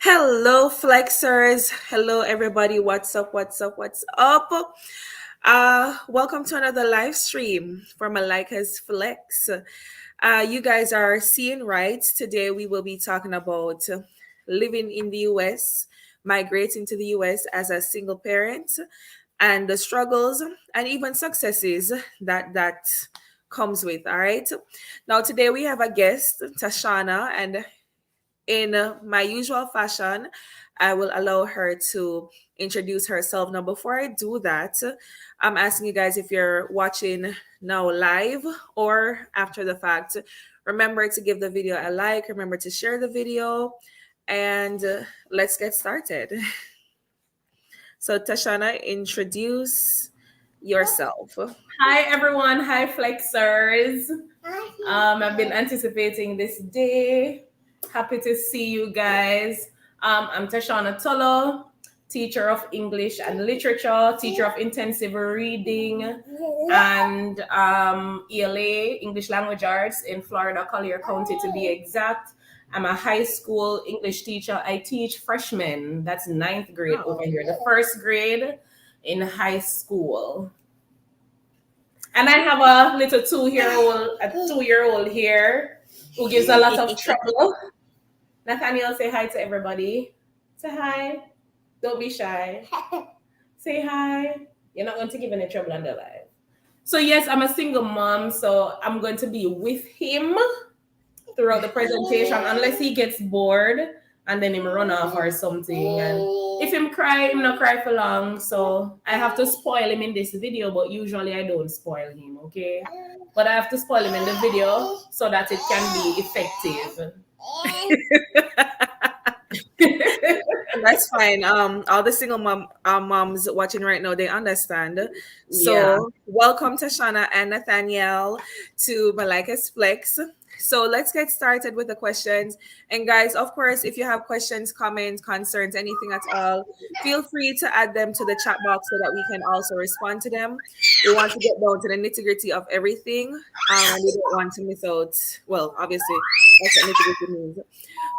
Hello, flexers. Hello, everybody. What's up? What's up? What's up? Welcome to another live stream for Malika's Flex. You guys are seeing right. Today we will be talking about living in the US, migrating to the US as a single parent, and the struggles and even successes that comes with. All right. Now today we have a guest, Tashana, and in my usual fashion, I will allow her to introduce herself. Now, before I do that, I'm asking you guys if you're watching now live or after the fact. Remember to give the video a like, remember to share the video, and let's get started. So, Tashana, introduce yourself. Hi everyone, hi Flexers. I've been anticipating this day. Happy to see you guys. I'm Tashana Tolo, teacher of English and literature, teacher of intensive reading and ELA, English Language Arts in Florida, Collier County to be exact. I'm a high school English teacher. I teach freshmen, that's ninth grade over here, the first grade in high school. And I have a little two-year-old here who gives a lot of trouble. Nathaniel, say hi to everybody. Say hi. Don't be shy. Say hi. You're not going to give any trouble on the live. So yes, I'm a single mom, so I'm going to be with him throughout the presentation unless he gets bored and then him run off or something. And if him cry, him not cry for long. So I have to spoil him in this video, but usually I don't spoil him, okay? But I have to spoil him in the video so that it can be effective. That's fine. All the single moms watching right now, they understand. So, Yeah. welcome Tashana and Nathaniel to Malika's Flex. So let's get started with the questions. And guys, of course, if you have questions, comments, concerns, anything at all, feel free to add them to the chat box so that we can also respond to them. We want to get down to the nitty-gritty of everything. We don't want to miss out. Well, obviously, that's what nitty-gritty means.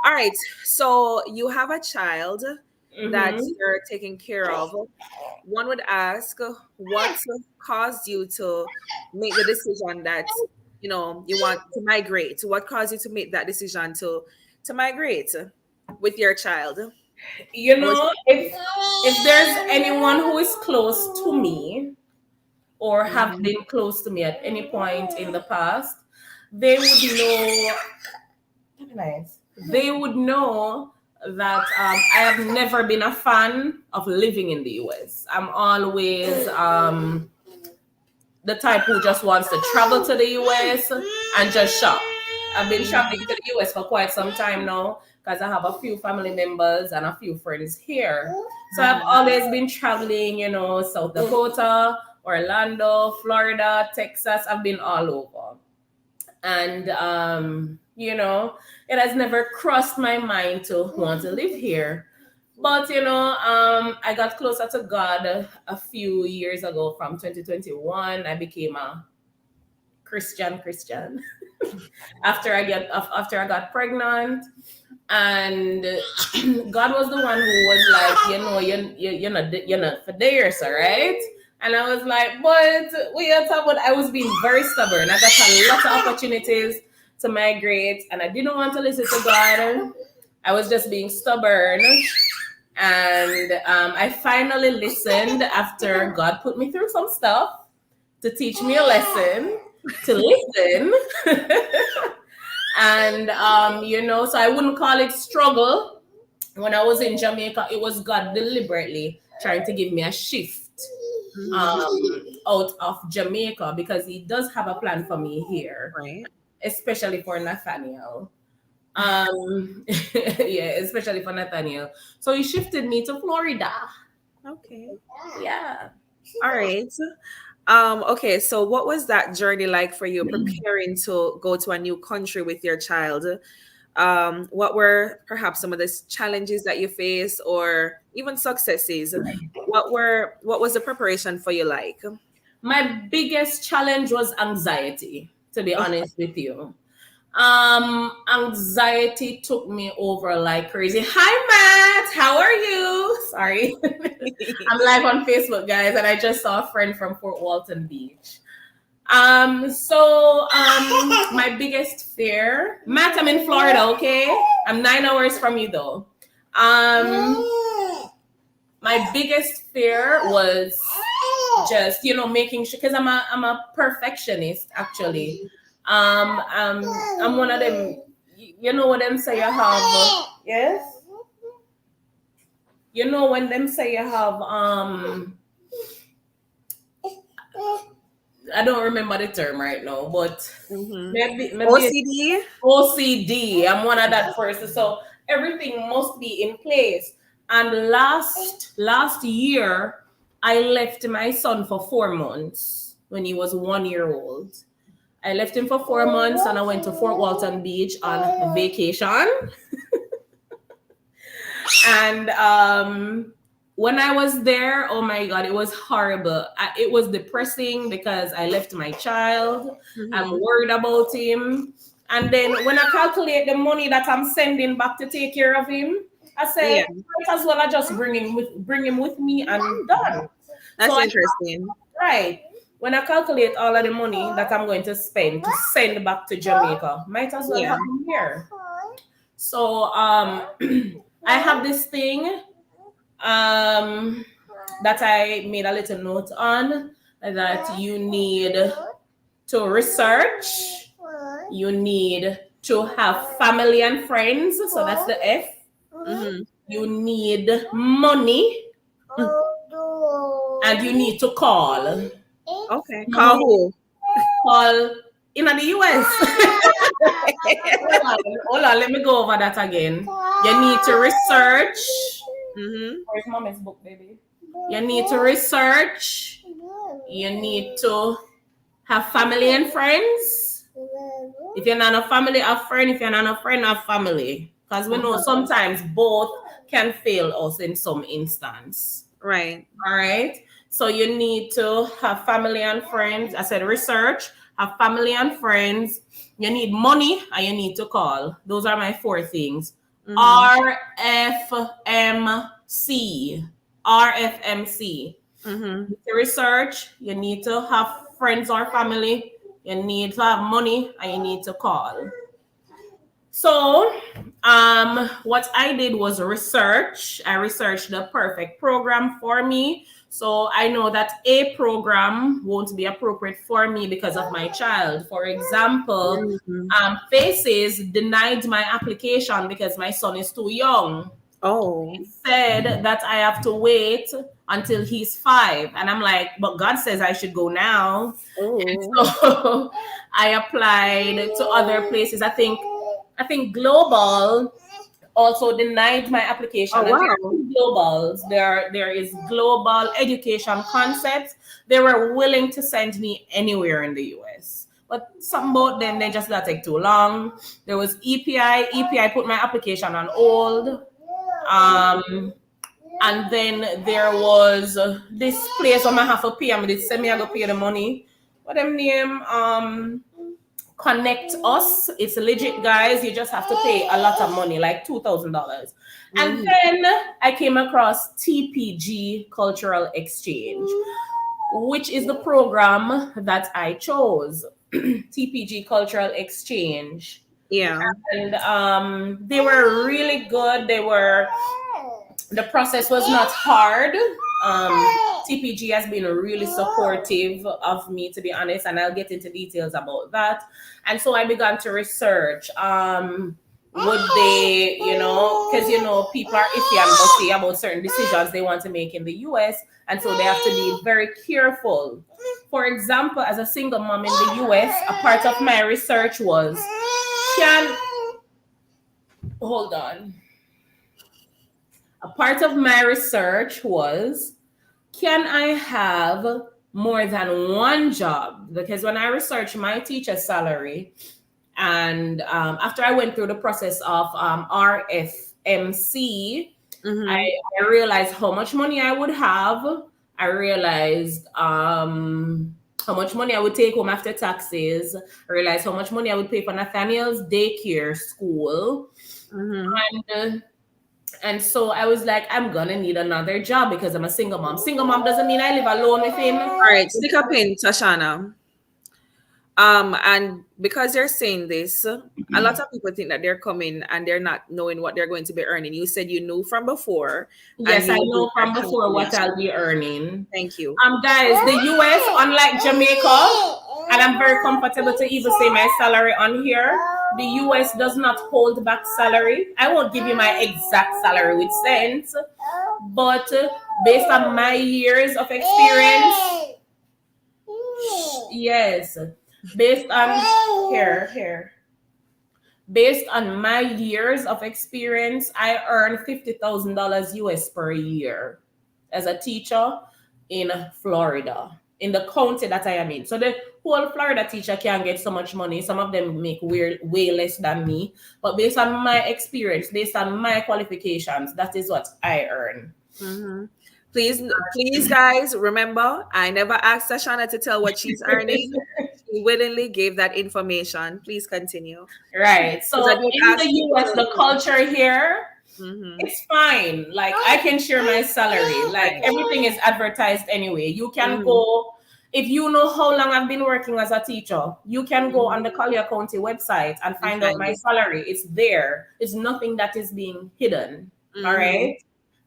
All right. So you have a child that you're taking care of. One would ask, what caused you to make the decision that you want to migrate? What caused you to make that decision to migrate with your child? You know, if there's anyone who is close to me or have Mhm. been close to me at any point in the past, they would know. Nice. They would know that I have never been a fan of living in the US. I'm always the type who just wants to travel to the US and just shop. I've been traveling to the US for quite some time now because I have a few family members and a few friends here. So I've always been traveling, South Dakota, Orlando, Florida, Texas. I've been all over. And it has never crossed my mind to want to live here. But I got closer to God a few years ago. From 2021 I became a Christian after I got pregnant. And God was the one who was like, you're not for there, sir, right? And I was like, but we are talking about, I was being very stubborn. I got a lot of opportunities to migrate and I didn't want to listen to God. I was just being stubborn. And I finally listened after God put me through some stuff to teach me a lesson to listen. And so I wouldn't call it struggle. When I was in Jamaica, it was God deliberately trying to give me a shift out of Jamaica because he does have a plan for me here, Right. especially for Nathaniel. Yeah, especially for Nathaniel. So he shifted me to Florida. Okay. Yeah. All right. Okay, so what was that journey like for you preparing to go to a new country with your child? What were perhaps some of the challenges that you faced or even successes? What was the preparation for you like? My biggest challenge was anxiety, to be honest with you. Anxiety took me over like crazy. Hi, Matt. How are you? Sorry. I'm live on Facebook, guys, and I just saw a friend from Fort Walton Beach. My biggest fear, Matt, I'm in Florida, okay? I'm 9 hours from you though. My biggest fear was just, making sure, because I'm a perfectionist actually. I'm one of them, you know what them say you have, yes? You know when them say you have I don't remember the term right now, but maybe OCD? OCD. I'm one of that person. So everything must be in place. And last year, I left my son for 4 months when he was 1 year old. I left him for 4 months and I went to Fort Walton Beach on vacation. And when I was there, oh my God, it was horrible. It was depressing because I left my child. I'm worried about him. And then when I calculate the money that I'm sending back to take care of him, I said, Yeah, might as well I just bring him with me and done. that's So interesting. right. When I calculate all of the money that I'm going to spend to send back to Jamaica, might as well Yeah. have him here. So I have this thing that I made a little note on, that you need to research, you need to have family and friends. So that's the F. You need money, and you need to call. Okay. Call who? Call in the US. Hold on, let me go over that again. You need to research. Where's mommy's book, baby? You need to research. You need to have family and friends. If you're not a family, a friend. If you're not a friend, a family. Because we know sometimes both can fail us in some instance. Right. All right. So you need to have family and friends. I said research, have family and friends. You need money and you need to call. Those are my 4 things. RFMC. RFMC. To research, you need to have friends or family. You need to have money and you need to call. So, what I did was research. I researched the perfect program for me. So I know that a program won't be appropriate for me because of my child. For example, Faces denied my application because my son is too young. Oh. It said that I have to wait until he's 5. And I'm like, but God says I should go now. So I applied to other places. I think Global also denied my application. Oh, And there wow. are 2 globals. There is Global Education Concepts. They were willing to send me anywhere in the US. But some about them, they just not take too long. There was EPI. EPI put my application on hold. And then there was this place where I have to pay. They send me I go pay the money. What them name? Connect Us. It's legit, guys. You just have to pay a lot of money, like $2,000. And then I came across TPG Cultural Exchange, which is the program that I chose. TPG Cultural Exchange. Yeah. And they were really good. The process was not hard. TPG has been really supportive of me, to be honest, and I'll get into details about that. And so I began to research. Would they, because people are iffy and fussy about certain decisions they want to make in the US, and so they have to be very careful. For example, as a single mom in the US, a part of my research was hold on. A part of my research was, can I have more than one job? Because when I researched my teacher salary, and after I went through the process of RFMC, I realized how much money I would have. I realized how much money I would take home after taxes. I realized how much money I would pay for Nathaniel's daycare school. And and so I was like, I'm gonna need another job because I'm a single mom. Single mom doesn't mean I live alone with him. All right, stick a pin, Tashana. And because you're saying this, a lot of people think that they're coming and they're not knowing what they're going to be earning. You said you knew from before, and Yes, I you did know that from before what calculation. I'll be earning. Thank you. Guys, the US, unlike Jamaica, and I'm very comfortable to even say my salary on here. The US does not hold back salary. I won't give you my exact salary with cents, but based on my years of experience, yes, based on here. Based on my years of experience, I earn $50,000 US per year as a teacher in Florida, in the county that I am in. So the whole Florida teacher can get so much money. Some of them make way less than me. But based on my experience, based on my qualifications, that is what I earn. Please, guys, remember, I never asked Tashana to tell what she's earning. She willingly gave that information. Please continue. Right. So I did in ask the you US, the culture here, Mhm. it's fine. Like I can share my salary. Like everything is advertised anyway. You can go if you know how long I've been working as a teacher, you can go on the Collier County website and find out my salary. It's there. It's nothing that is being hidden. All right.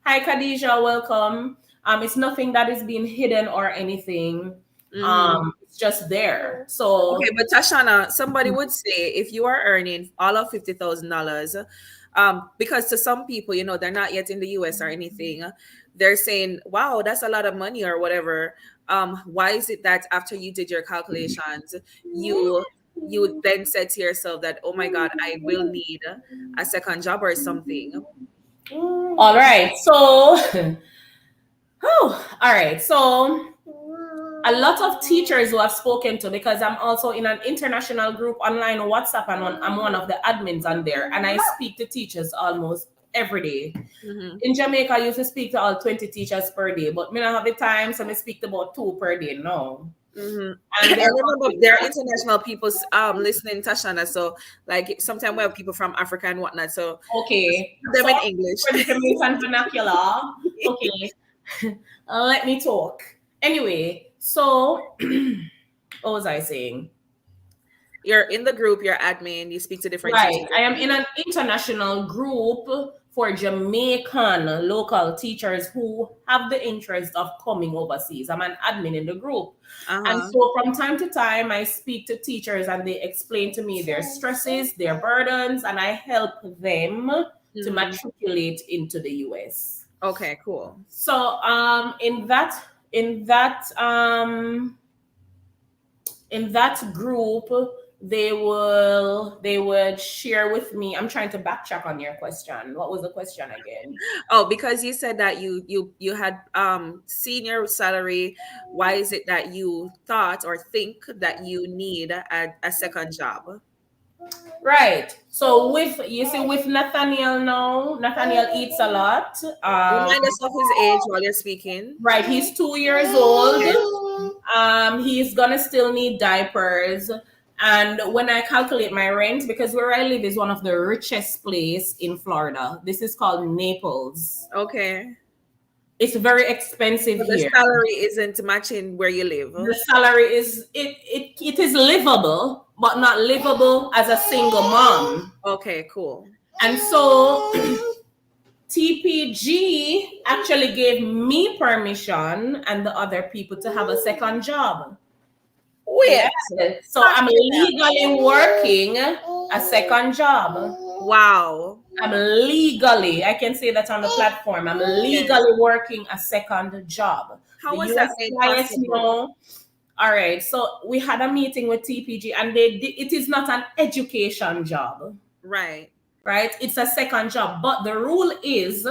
Hi Khadija, welcome. It's nothing that is being hidden or anything. It's just there. So Okay, but Tashana, somebody would say if you are earning all of $50,000, because to some people, you know, they're not yet in the US or anything, they're saying, "Wow, that's a lot of money" or whatever. Why is it that after you did your calculations, you then said to yourself that, "Oh my God, I will need a second job or something"? all right. So all right. So a lot of teachers who I've spoken to, because I'm also in an international group online on WhatsApp, and I'm one of the admins on there, and I speak to teachers almost every day. In Jamaica, I used to speak to all 20 teachers per day, but me not have the time, so I speak to about 2 per day now. And I remember there are international people listening, Tashana. So like sometimes we have people from Africa and whatnot. So okay, them so in English. for the Jamaican vernacular, okay, let me talk. Anyway, so what was I saying? You're in the group, you're admin, you speak to different Right. teachers. I am in an international group for Jamaican local teachers who have the interest of coming overseas. I'm an admin in the group. And so from time to time, I speak to teachers and they explain to me their stresses, their burdens, and I help them to matriculate into the US. Okay, cool. So in that group, they would share with me. I'm trying to backtrack on your question. What was the question again? Oh, because you said that you had senior salary. Why is it that you thought or think that you need a second job? Right. So with Nathaniel now, Nathaniel eats a lot. Remind us of his age while you're speaking. Right, he's 2 years old. He's gonna still need diapers. And when I calculate my rent, because where I live is one of the richest place in Florida. This is called Naples. Okay. It's very expensive But the here. salary isn't matching where you live. The salary is it is livable, but not livable as a single mom. Okay, cool. And so TPG actually gave me permission and the other people to have a second job. Wait. Yes. So I'm legally working a second job. Wow. I'm legally, I can say that on the platform, I'm legally working a second job. How The was that made possible? All right. So we had a meeting with TPG and it is not an education job. Right. Right? It's a second job. But the rule is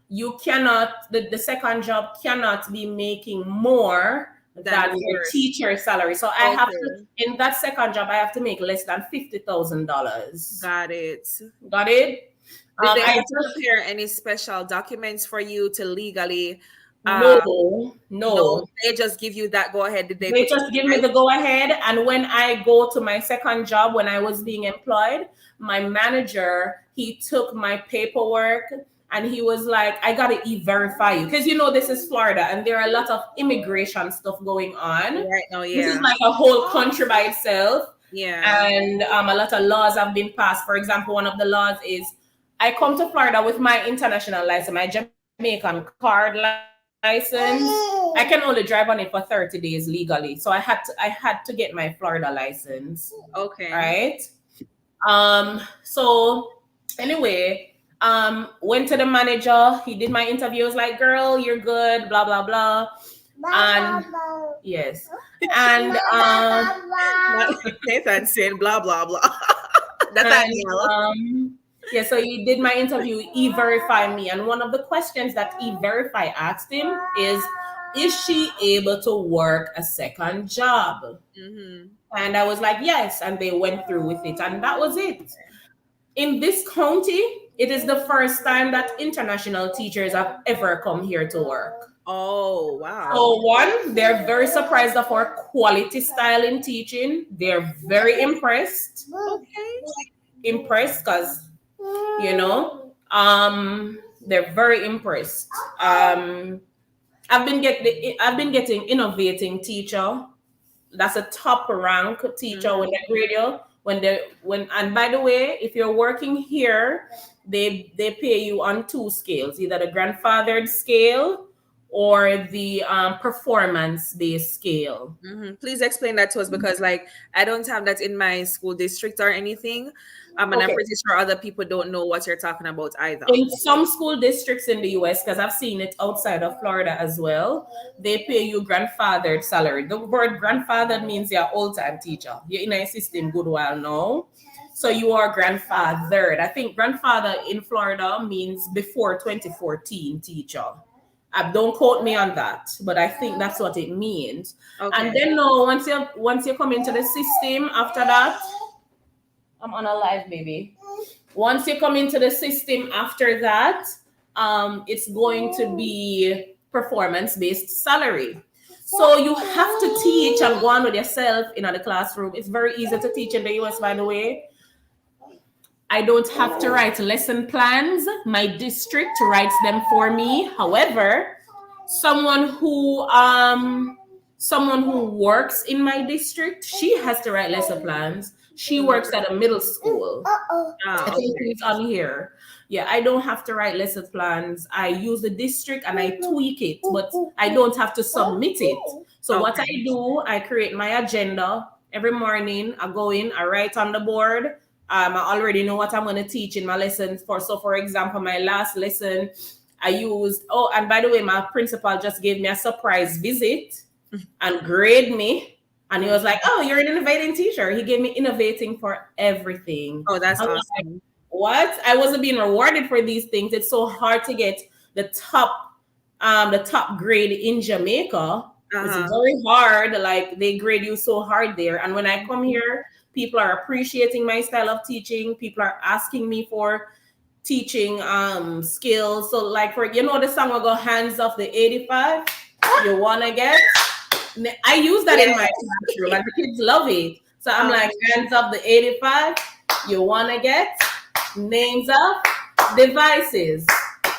you cannot, the second job cannot be making more than your teacher salary. So I have to, in that second job, I have to make less than $50,000. Got it. Got it? Did they have to prepare any special documents for you to legally No, No, no. they just give you that go ahead. Did they They put you just give me on the go ahead. And when I go to my second job, when I was being employed, my manager, he took my paperwork and he was like, I got to e-verify you. Because this is Florida and there are a lot of immigration stuff going on. right now? This is Yeah, like a whole country by itself. yeah. And a lot of laws have been passed. For example, one of the laws is I come to Florida with my international license, my Jamaican card license. I can only drive on it for 30 days legally. So I had to get my Florida license, Okay. right? So anyway, went to the manager, he did my interview, was like, girl, you're good, blah blah blah. And yes. And Nathan saying blah blah blah. That's and Danielle. yeah, so he did my interview, e-verify me. And one of the questions that e-verify asked him is she able to work a second job? Mm-hmm. And I was like, yes. And they went through with it. And that was it. In this county, it is the first time that international teachers have ever come here to work. Oh wow. So one, they're very surprised of our quality style in teaching. They're very impressed. Okay. Impressed because, they're very impressed. I've been getting innovating teacher. That's a top rank teacher when they grade you. And by the way, if you're working here, they pay you on two scales, either the grandfathered scale or the performance based scale. Mm-hmm. Please explain that to us because, like, I don't have that in my school district or anything. And I'm Okay. pretty sure other people don't know what you're talking about either. In some school districts in the US, because I've seen it outside of Florida as well, they pay you grandfathered salary. The word grandfathered means you're old time teacher. You're in a system good while now. So you are grandfathered. I think grandfather in Florida means before 2014 teacher. Don't quote me on that, but I think that's what it means. Okay. And then no, once you come into the system after that, I'm on a live, baby. Once you come into the system after that, it's going to be performance-based salary. So you have to teach and go on with yourself in the classroom. It's very easy to teach in the US, by the way. I don't have to write lesson plans. My district writes them for me. However, someone who works in my district, she has to write lesson plans. She works at a middle school. I think it's on here. Yeah, I don't have to write lesson plans. I use the district and I tweak it, but I don't have to submit it. So what I do, I create my agenda every morning. I go in, I write on the board. I already know what I'm going to teach in my lessons. For example, my last lesson, I used, and by the way, my principal just gave me a surprise visit and grade me. And he was like, oh, you're an innovating teacher. He gave me innovating for everything. Oh, that's awesome. Like, what? I wasn't being rewarded for these things. It's so hard to get the top grade in Jamaica. It's very hard. Like, they grade you so hard there. And when I come here, people are appreciating my style of teaching. People are asking me for teaching skills. So like the song will go hands off the 85 you wanna get. I use that in my classroom and the kids love it. So I'm like, hands up the 85 you wanna get, names up, devices.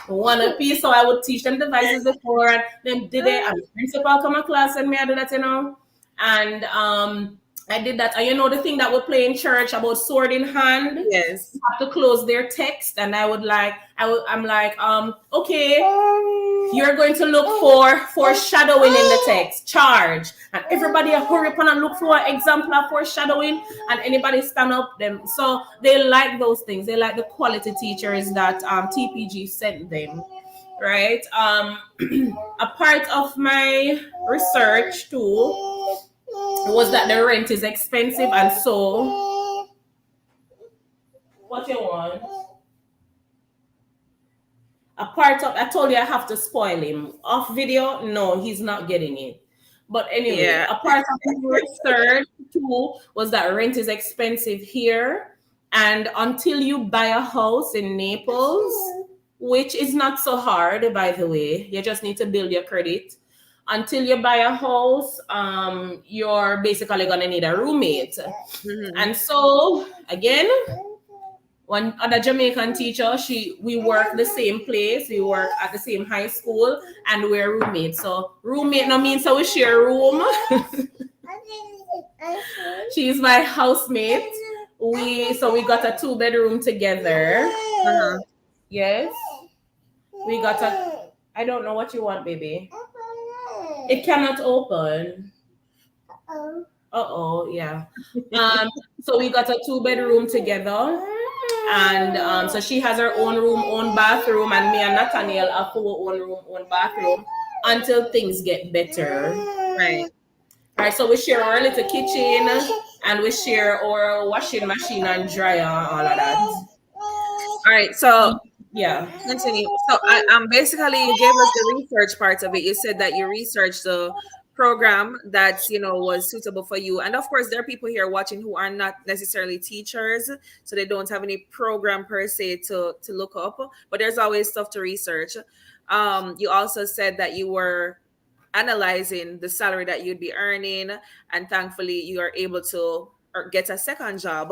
One a piece. So I would teach them devices before and then did it. And the principal come to class and me I do that, And I did that. And the thing that we play in church about sword in hand? Yes. You have to close their text. And I'm like, okay, you're going to look for foreshadowing in the text. Charge. And everybody hurry up and look for an example of foreshadowing. And anybody stand up them. So they like those things. They like the quality teachers that TPG sent them. Right? A part of my research too was that the rent is expensive, and so what you want? A part of, I told you I have to spoil him. Off video, no, he's not getting it. But anyway, a part of the research too was that rent is expensive here, and until you buy a house in Naples, which is not so hard, by the way. You just need to build your credit. Until you buy a house, you're basically gonna need a roommate. Mm-hmm. And so again, one other Jamaican teacher, we work the same place, we work at the same high school, and we're roommates. So roommate no means so we share a room. She's my housemate. We got a 2-bedroom together. Uh-huh. Yes. We got a I don't know what you want, baby. It cannot open. Uh-oh, yeah. So we got a 2-bedroom together. And so she has her own room, own bathroom, and me and Nathaniel have our own room, own bathroom until things get better. Right. Right, so we share our little kitchen and we share our washing machine and dryer, all of that. All right. So Yeah. continue. So basically you gave us the research part of it. You said that you researched the program that was suitable for you. And of course there are people here watching who are not necessarily teachers, so they don't have any program per se to look up, but there's always stuff to research. You also said that you were analyzing the salary that you'd be earning, and thankfully you are able to get a second job.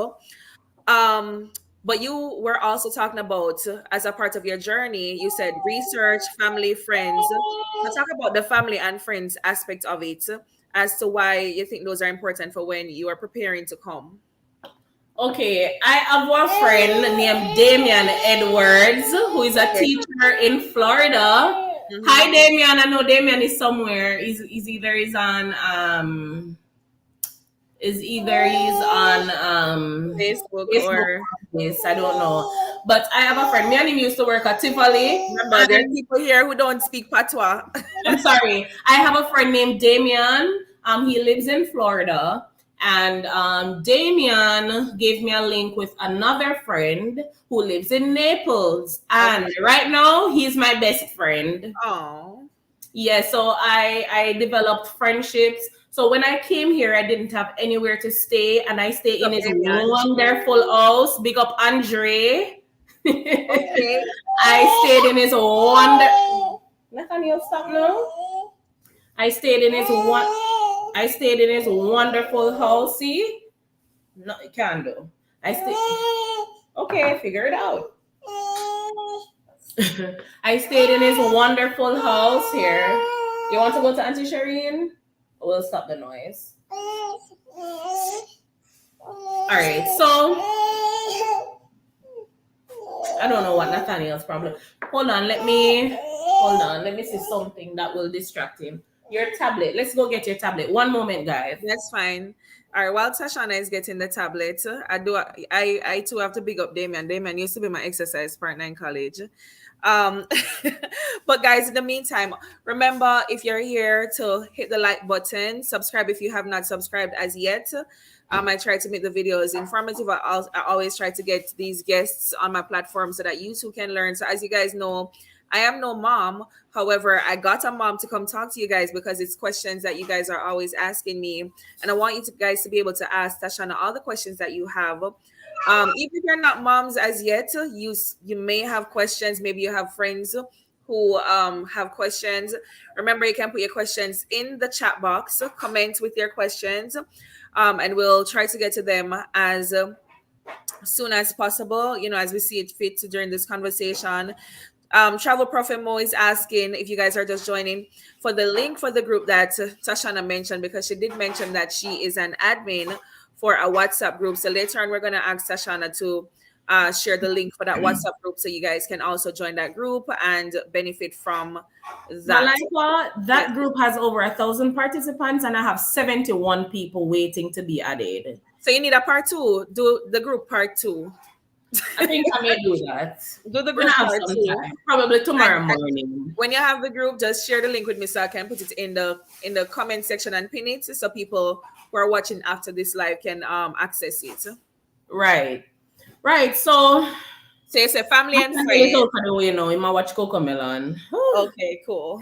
Um, but you were also talking about, as a part of your journey, you said research, family, friends. So talk about the family and friends aspect of it, as to why you think those are important for when you are preparing to come. Okay, I have one friend named Damian Edwards, who is a Okay. teacher in Florida. Mm-hmm. Hi, Damian. I know Damian is somewhere. He's on Facebook Facebook. or Yes, I don't know. But I have a friend. Me and him used to work at Tivoli. remember, there are people here who don't speak patois. I'm sorry. I have a friend named Damian. He lives in Florida. And Damian gave me a link with another friend who lives in Naples. And right now, he's my best friend. Oh, Yeah, so I developed friendships. So when I came here, I didn't have anywhere to stay, and I stay in so his Damian. wonderful house. Big up Andre. Okay. I stayed in his wonder. Nathaniel, stop now. I stayed in his one. I stayed in his wonderful house. See, no, you can't do. I stayed. Okay, figure it out. I stayed in his wonderful house here. You want to go to Auntie Shireen? We'll stop the noise. All right, so I don't know what Nathaniel's problem. Hold on, let me see something that will distract him. Your tablet. Let's go get your tablet. One moment, guys. That's fine. All right. While Tashana is getting the tablet, I too have to big up Damien. Damien used to be my exercise partner in college. Um, but guys, in the meantime, remember, if you're here, to hit the like button, subscribe if you have not subscribed as yet. I try to make the videos informative. I always try to get these guests on my platform so that you too can learn. So as you guys know, I am no mom. However, I got a mom to come talk to you guys because it's questions that you guys are always asking me. And I want guys to be able to ask Tashana all the questions that you have. Even if you're not moms as yet, you may have questions. Maybe you have friends who have questions. Remember, you can put your questions in the chat box, comment with your questions, and we'll try to get to them as soon as possible, as we see it fit during this conversation. Travel Prophet Mo is asking, if you guys are just joining, for the link for the group that Tashana mentioned, because she did mention that she is an admin for a WhatsApp group. So later on, we're going to ask Tashana to share the link for that WhatsApp group so you guys can also join that group and benefit from that. Malika, that group has over 1,000 participants, and I have 71 people waiting to be added. So you need a part two. Do the group part two. I think I may do that. Do the group part two. Probably tomorrow And morning. when you have the group, just share the link with me so I can put it in the comment section and pin it so people who are watching after this live can access it. Right. So it's a family and friends. In my watch Cocomelon. Okay, cool.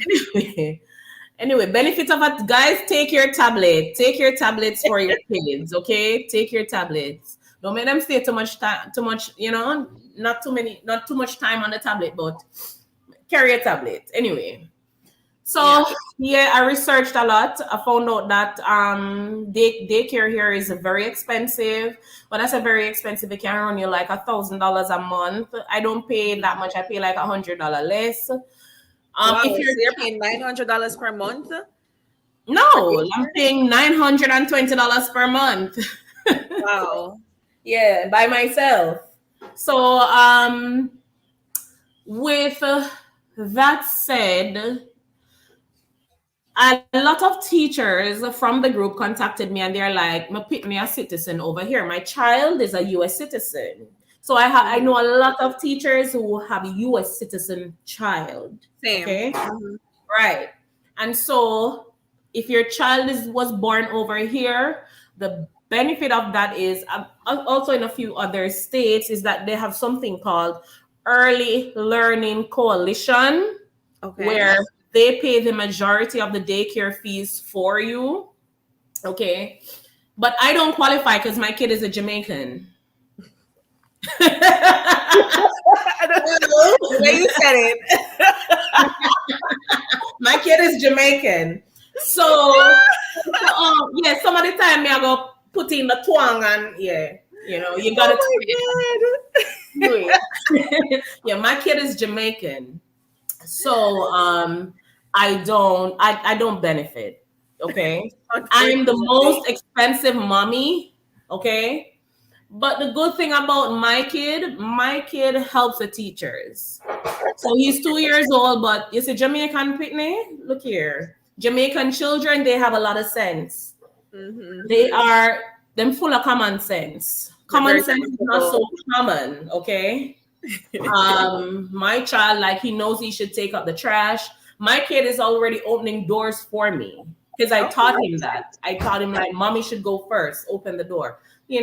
Anyway, benefit of it, guys, take your tablet. Take your tablets for your kids, okay? Take your tablets. Don't make them stay too much time, too much, not too much time on the tablet, but carry a tablet anyway. Yeah. So yeah, I researched a lot. I found out that daycare here is very expensive. When I say very expensive, it can run you like $1,000 a month. I don't pay that much. I pay like $100 less. Wow. If So you're you're paying $900 per month for no, I'm daycare? paying $920 per month. Wow. Yeah, by myself. So with that said, a lot of teachers from the group contacted me and they're like, "Me pick me a citizen over here. My child is a US citizen." So I Mhm. know a lot of teachers who have a US citizen child. Same. Okay. Mhm. Right. And so if your child was born over here, the benefit of that is also in a few other states is that they have something called Early Learning Coalition, Okay. where they pay the majority of the daycare fees for you. Okay. But I don't qualify because my kid is a Jamaican. I don't know. The way you said it. My kid is Jamaican. So, yeah, some of the time me I go put in the twang and yeah, you gotta Oh twist my it. Yeah, my kid is Jamaican. So I don't benefit. Okay. God. I'm the Unfortunately. most expensive mommy. Okay. But the good thing about my kid helps the teachers. So he's 2 years old, but you see, Jamaican Pitney, look here. Jamaican children, they have a lot of sense. Hmm. They are them full of common sense. They're Common very sense is not sensible. so common, okay? My child, like he knows he should take out the trash. My kid is already opening doors for me because I taught Okay. him that. I taught him like mommy should go first, open the door. He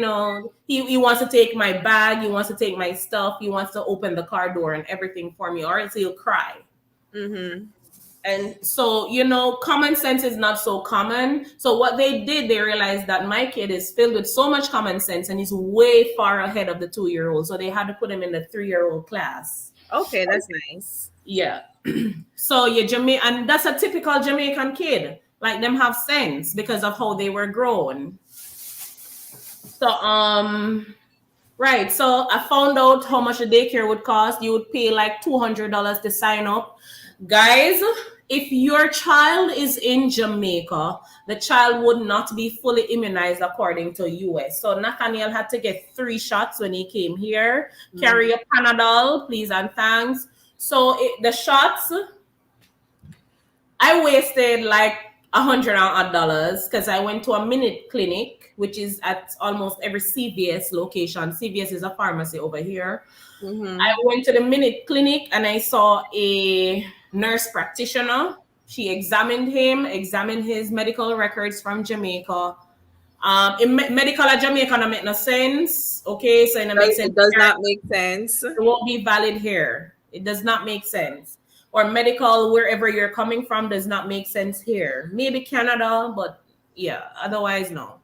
wants to take my bag, he wants to take my stuff, he wants to open the car door and everything for me, or else he'll cry. Hmm. And so, common sense is not so common. So what they did, they realized that my kid is filled with so much common sense and he's way far ahead of the 2-year-old. So they had to put him in the 3-year-old class. Okay, that's nice. Yeah. So and that's a typical Jamaican kid. Like them have sense because of how they were grown. So right. So I found out how much a daycare would cost. You would pay like $200 to sign up. Guys, if your child is in Jamaica, the child would not be fully immunized according to US. So Nathaniel had to get 3 shots when he came here. Carry Mhm. a Panadol, please and thanks. So the shots, I wasted like $100 because I went to a minute clinic, which is at almost every CVS location. CVS is a pharmacy over here. I Mhm. went to the minute clinic and I saw a nurse practitioner. She examined him, examined his medical records from Jamaica. Medical at Jamaica don't make no sense. Okay, so it don't make sense It does here. not make sense. It won't be valid here. It does not make sense. Or medical wherever you're coming from does not make sense here. Maybe Canada, but yeah, otherwise no.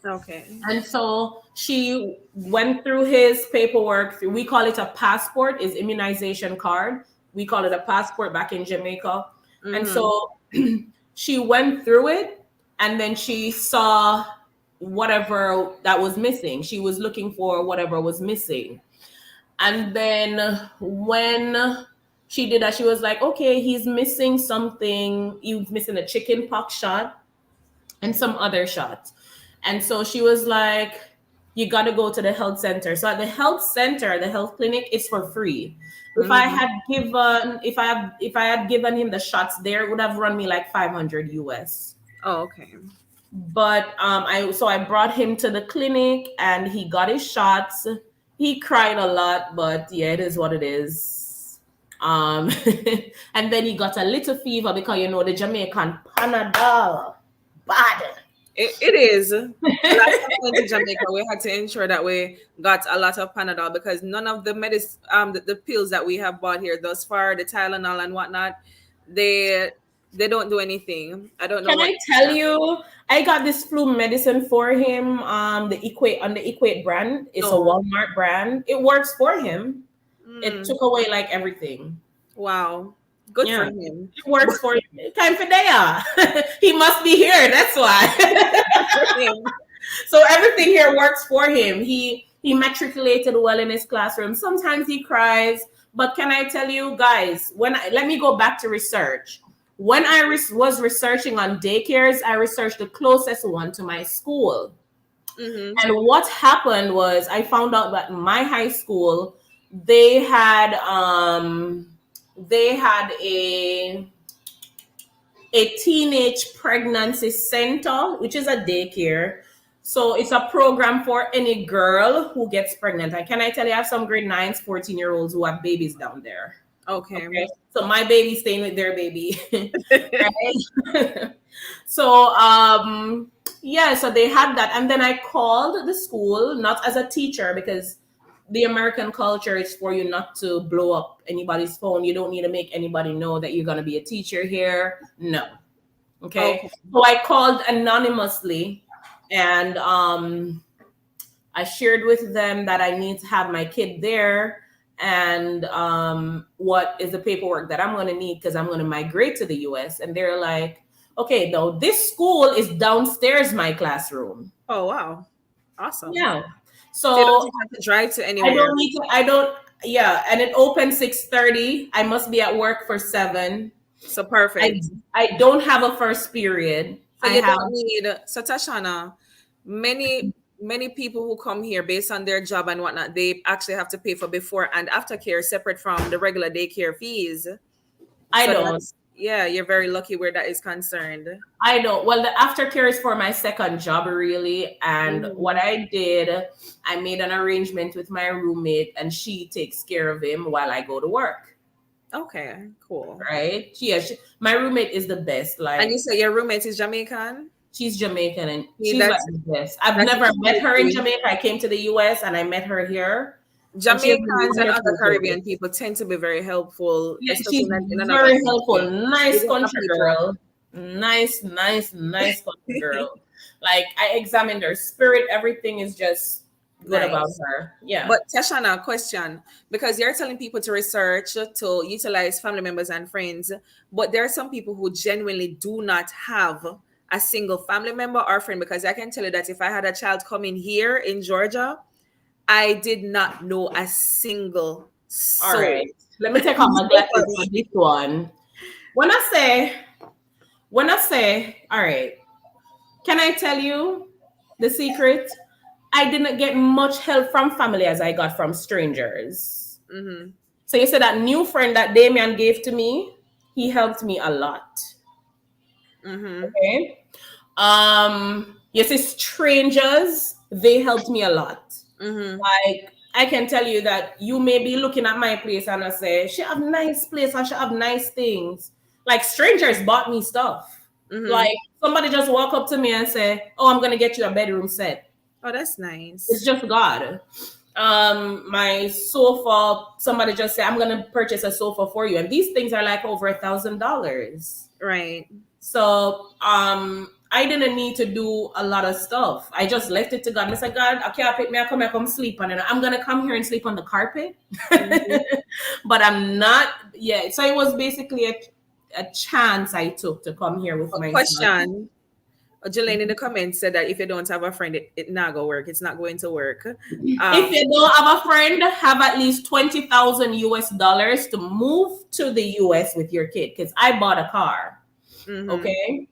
Okay. And so she went through his paperwork. We call it a passport, is immunization card. We call it a passport back in Jamaica. And Mhm. so she went through it and then she saw whatever that was missing. She was looking for whatever was missing. And then when she did that, she was like, okay, he's missing something. He's missing a chicken pox shot and some other shots. And so she was like, you got to go to the health center. So at the health center, the health clinic is for free. Mhm. If I had given him the shots there, it would have run me like 500 US. Oh, okay. But I brought him to the clinic and he got his shots. He cried a lot, but yeah, it is what it is. Um and then he got a little fever because the Jamaican Panadol bad. It is. The last time I went to Jamaica, we had to ensure that we got a lot of Panadol because none of the the pills that we have bought here thus far, the Tylenol and whatnot, they they don't do anything. I don't know Can what. I tell you? I got this flu medicine for him. The Equate brand. It's a No. Walmart brand. It works for him. It Mm, took away like everything. wow. Good for Yeah, him. it works for him. Time for Daya. He must be here. That's why. Good for him. So everything here works for him. He matriculated well in his classroom. Sometimes he cries, but can I tell you guys? Let me go back to research. When I was researching on daycares, I researched the closest one to my school. Mm-hmm. And what happened was I found out that my high school they had a teenage pregnancy center, which is a daycare. So it's a program for any girl who gets pregnant. And can I tell you, I have some grade 9s, 14-year-olds who have babies down there. Okay. Okay. So my baby's staying with their baby. Right? So yeah, so they had that. And then I called the school, not as a teacher, because the American culture is for you not to blow up anybody's phone. You don't need to make anybody know that you're going to be a teacher here. No. Okay. Okay. So I called anonymously and I shared with them that I need to have my kid there and what is the paperwork that I'm going to need because I'm going to migrate to the US. And they're like, okay, though, this school is downstairs my classroom. Oh, wow. Awesome. Yeah. So you don't So even have to drive to I anywhere. don't need to, I don't, yeah. And it opens 6:30. I must be at work for 7. So I, perfect. I don't have a first period. So I you have, don't need, so Tashana, many people who come here based on their job and whatnot, they actually have to pay for before and after care separate from the regular daycare fees. I So don't. that's, yeah, you're very lucky where that is concerned. I don't. Well, the aftercare is for my second job, really. And what Mhm. I did, I made an arrangement with my roommate, and she takes care of him while I go to work. Okay, cool. Right? My roommate is the best. And you Like, say your roommate is Jamaican? she's Jamaican, and See, she's like the best. I've that's never met her in key. Jamaica. I came to the US, and I met her here, and she has been Jamaicans and other wonderful. Caribbean people tend to be very helpful, Yeah, especially she's in another very helpful. country. Nice With other country people. girl. Nice country girl. Like I examined her spirit. Everything is just good about Nice. her. Yeah. But Tashana, question, because you're telling people to research to utilize family members and friends, but there are some people who genuinely do not have a single family member or friend. Because I can tell you that if I had a child coming here in Georgia, I did not know a single All right. soul. Let me take off my glasses for this one. When I say, all right, can I tell you the secret? I didn't get much help from family as I got from strangers. Mm-hmm. So you said that new friend that Damien gave to me, he helped me a lot. Mm-hmm. Okay. You see, strangers, they helped me a lot. Mm-hmm. Like I can tell you that you may be looking at my place and I say, she have nice place and she have nice things. Like strangers bought me stuff. Mm-hmm. Like somebody just walk up to me and say, oh, I'm gonna get you a bedroom set. Oh, that's It's nice. just God. My sofa, somebody just said, I'm gonna purchase a sofa for you. And these things are like over $1,000. Right. So I didn't need to do a lot of stuff. I just left it to God. I said, God, okay, I'll pick me, I come sleep on it. I'm gonna come here and sleep on the carpet. Mhm. But I'm not, yeah. So it was basically a chance I took to come here with A my son. question. Jelaine in the comments said that if you don't have a friend, it not go work. It's not going to work. If you don't have a friend, have at least 20,000 US dollars to move to the US with your kid. Because I bought a car. Mhm. Okay.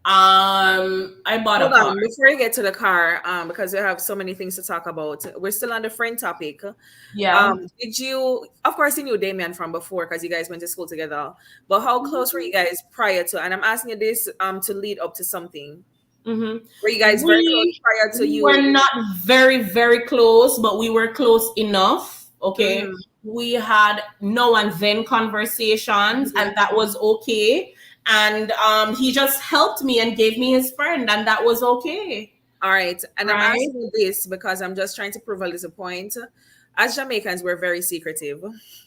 I bought a Hold car. on, before you get to the car, because we have so many things to talk about. We're still on the friend topic. Yeah. Did you, of course, you knew Damien from before because you guys went to school together. But how close were you guys prior to? And I'm asking you this to lead up to something. Mm-hmm. Were you guys very close prior to We were you? not very, very close, but we were close enough. Okay. Mhm. We had now and then conversations, Mhm. and that was okay. And he just helped me and gave me his friend, and that was okay. All right. And I'm Right? asking you this because I'm just trying to prove a little point. As Jamaicans, we're very secretive.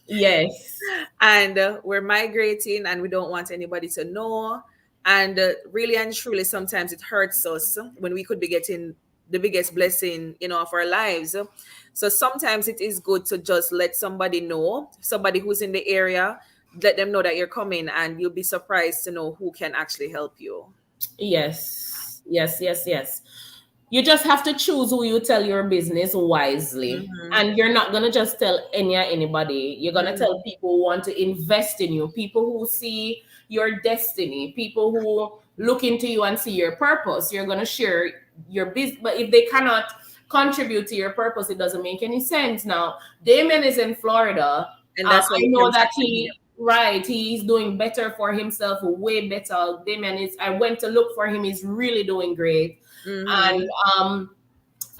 Yes. And we're migrating and we don't want anybody to know. And really and truly, sometimes it hurts us when we could be getting the biggest blessing, of our lives. So sometimes it is good to just let somebody know, somebody who's in the area, let them know that you're coming, and you'll be surprised to know who can actually help you. Yes, yes, yes, yes. You just have to choose who you tell your business wisely. Mm-hmm. And you're not gonna just tell anybody. You're gonna Mm-hmm. tell people who want to invest in you, people who see your destiny, people who look into you and see your purpose. You're gonna share your business. But if they cannot contribute to your purpose, it doesn't make any sense. Now, Damien is in Florida. And that's why I you know can that chat with him. he's doing better for himself, way better. Damien is, I went to look for him, he's really doing great. And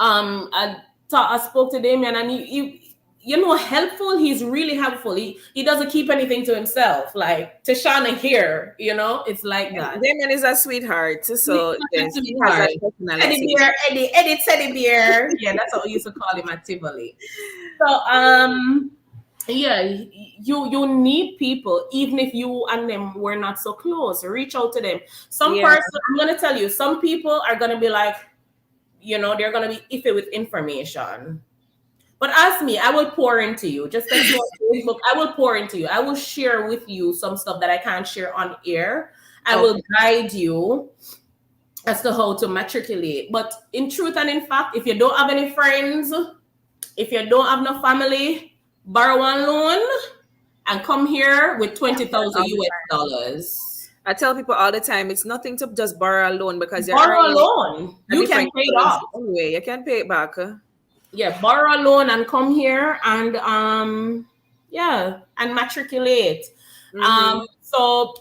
Mm-hmm. I spoke to Damien, and helpful. He's really helpful. He doesn't keep anything to himself. Like Tashana here, it's like that. Damon is a sweetheart, He's so such a yes, he has sweetheart. that Teddy personality. bear, Eddie Teddy bear. Yeah, that's what we used to call him at Tivoli. So yeah, you need people, even if you and them were not so close. Reach out to them. Some Yeah, person, I'm gonna tell you, some people are gonna be like, they're gonna be iffy with information. But ask me, I will pour into you. Just text me on Facebook. I will pour into you. I will share with you some stuff that I can't share on air. I will okay. guide you as to how to matriculate. But in truth and in fact, if you don't have any friends, if you don't have no family, borrow one loan and come here with 20,000 All the US time. dollars. I tell people all the time, it's nothing to just borrow a loan because you're Borrow a earning loan. a You can different pay it currency off. anyway. You can pay it back. Yeah, borrow a loan and come here and yeah, and matriculate. Mm-hmm. So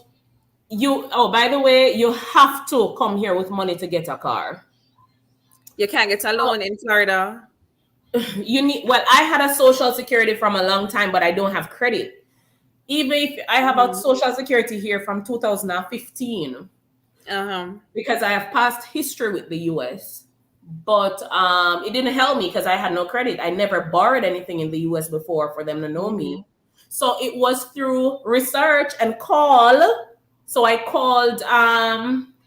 by the way, you have to come here with money to get a car. You can't get a loan in Florida. You need, well, I had a social security from a long time, but I don't have credit. Even if I have a Mm-hmm. social security here from 2015, Uh-huh. because I have past history with the US. But it didn't help me because I had no credit. I never borrowed anything in the US before for them to know Mm-hmm. me. So it was through research and call. So I called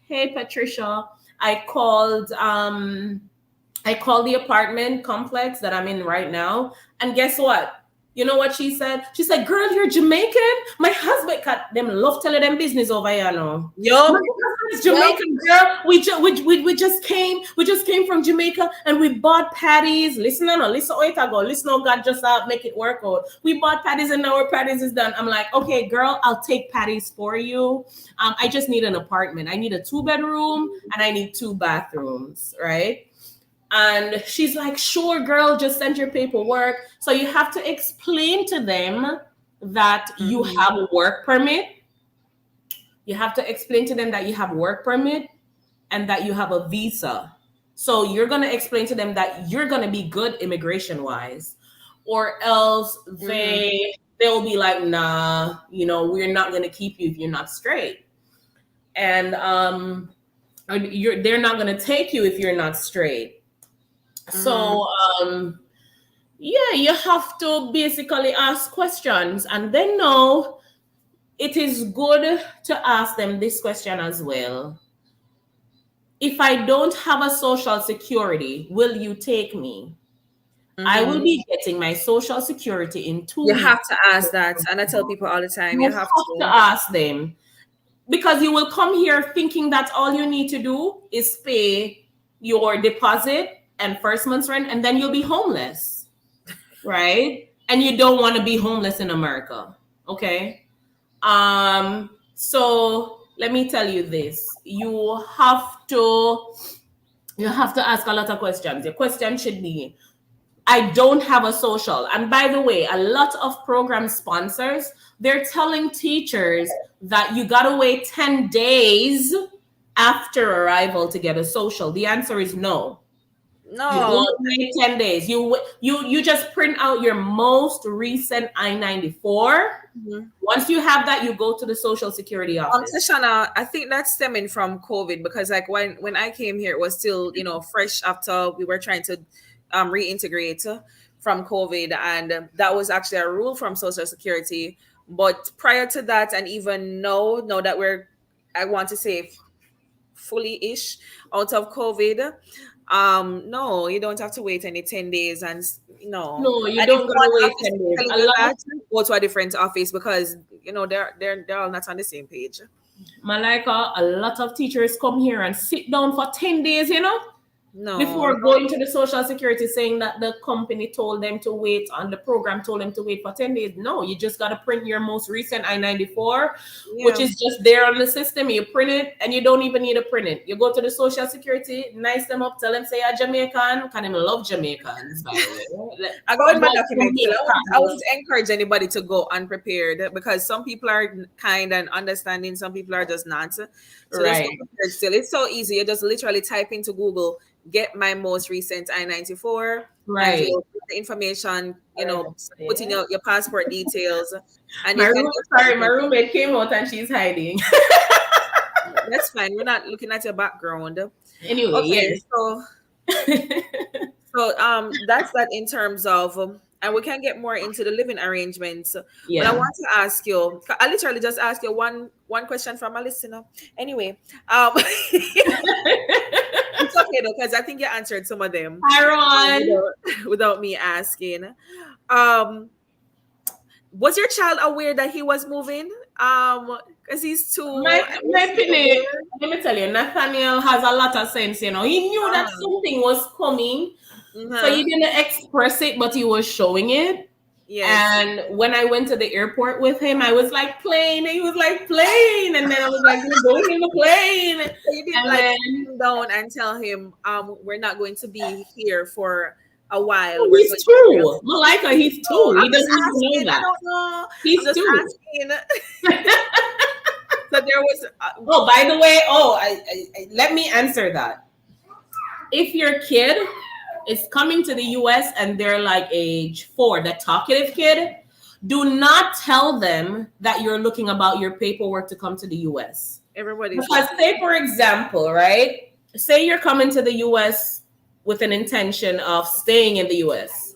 hey Patricia. I called the apartment complex that I'm in right now. And guess what? You know what she said? She said, "Girl, you're Jamaican. My husband got them love telling them business over here now. My Yup. husband is Yup. Jamaican, girl. We just came from Jamaica and we bought patties. Listen, no, listen, oh, it go. Listen, oh, God, just make it work out. We bought patties and now our patties is done." I'm like, "Okay, girl, I'll take patties for you. I just need an apartment. I need a 2-bedroom and I need 2 bathrooms, right?" And she's like, "Sure, girl, just send your paperwork." So you have to explain to them that you Mm-hmm. have a work permit. You have to explain to them that you have work permit and that you have a visa. So you're going to explain to them that you're going to be good immigration wise, or else Mm-hmm. they'll be like, "Nah, we're not going to keep you if you're not straight." And they're not going to take you if you're not straight. Mm-hmm. So yeah, you have to basically ask questions, and then know it is good to ask them this question as well. If I don't have a social security, will you take me? I will Mm-hmm. be getting my social security in two You have weeks. to ask that. And I tell people all the time, You you have have to to. ask them, because you will come here thinking that all you need to do is pay your deposit and first month's rent, and then you'll be homeless, right? And you don't want to be homeless in America, okay? So let me tell you this: you have to ask a lot of questions. Your question should be, "I don't have a social." And by the way, a lot of program sponsors, they're telling teachers that you gotta wait 10 days after arrival to get a social. The answer is no. You No. don't wait 10 days. You just print out your most recent I-94. Mhm. Once you have that, you go to the Social Security office. Tashana, I think that's stemming from COVID because like when I came here, it was still, fresh after we were trying to reintegrate from COVID, and that was actually a rule from Social Security. But prior to that, and even now that we're I want to say fully ish out of COVID. No, you don't have to wait any 10 days and no. No, you And if don't gotta one wait office 10 is days. telling A you lot of that, go to a different office because they're all not on the same page. Malika, a lot of teachers come here and sit down for 10 days, No, before going to the social security saying that the company told them to wait on the program told them to wait for 10 days. No, you just got to print your most recent I-94, which yeah. is just there on the system. You print it and you don't even need to print it. You go to the social security, nice them up, tell them say you're Jamaican. Can even love Jamaicans, by the way. Like, I go with proud my like documents still. I wouldn't Jamaicans. encourage anybody to go unprepared because some people are kind and understanding, some people are just not. So just go Right, prepared still. It's so easy. You just literally type into Google, get my most recent I-94, and right. you put the information, put in your passport details, and My you can room, get sorry, my everything. roommate came out and she's hiding. That's fine. We're not looking at your background. Anyway, Okay, yes. so that's that in terms of and we can get more into the living arrangements. But I Yeah. want to ask you, I literally just asked you one question from a listener. Anyway, it's okay though, because I think you answered some of them Hi, Ron. without me asking. Um, was your child aware that he was moving? Because he's two, My was he opinion, aware? let me tell you, Nathaniel has a lot of sense, He knew that Uh-huh. something was coming. So he Uh-huh. didn't express it, but he was showing it. Yes. And when I went to the airport with him, I was like, plane. And he was like, plane. And then I was like, we're going in the plane. So you didn't And like then, sit him down and tell him, we're not going to be here for a while. oh, We're he's going somewhere else. two. Malika, he's No, two. He I'm just doesn't even know asking. I that. don't know. I'm He's just two. asking. So there was. Oh, by the way, let me answer that. If your kid is coming to the US and they're like age 4, the talkative kid, do not tell them that you're looking about your paperwork to come to the US. Everybody's Because, looking. say, for example, right? Say you're coming to the US with an intention of staying in the US.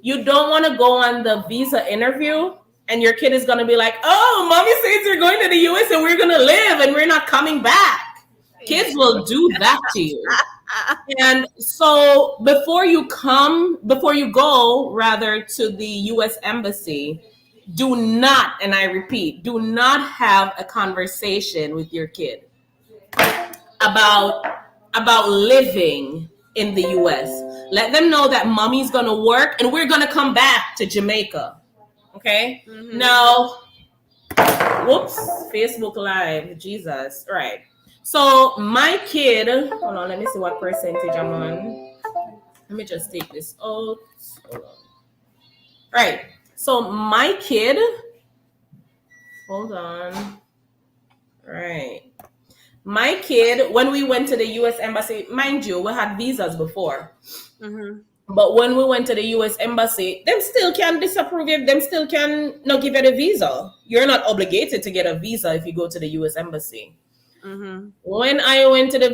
You don't want to go on the visa interview and your kid is going to be like, oh, mommy says you're going to the US and we're going to live and we're not coming back. Kids will do that to you. And so before you go rather to the US embassy, do not, and I repeat, do not have a conversation with your kid about living in the US. Let them know that mommy's gonna work and we're gonna come back to Jamaica. Okay? Mm-hmm. Now, whoops, Facebook Live, Jesus. Right. So my kid, hold on, let me see what percentage I'm on. Let me just take this out. Hold on. Right. So my kid, hold on. Right. My kid, when we went to the US Embassy, mind you, we had visas before. Mm-hmm. But when we went to the US Embassy, them still can disapprove you. Them still can not give you the visa. You're not obligated to get a visa if you go to the US Embassy. Mm-hmm. When I went to the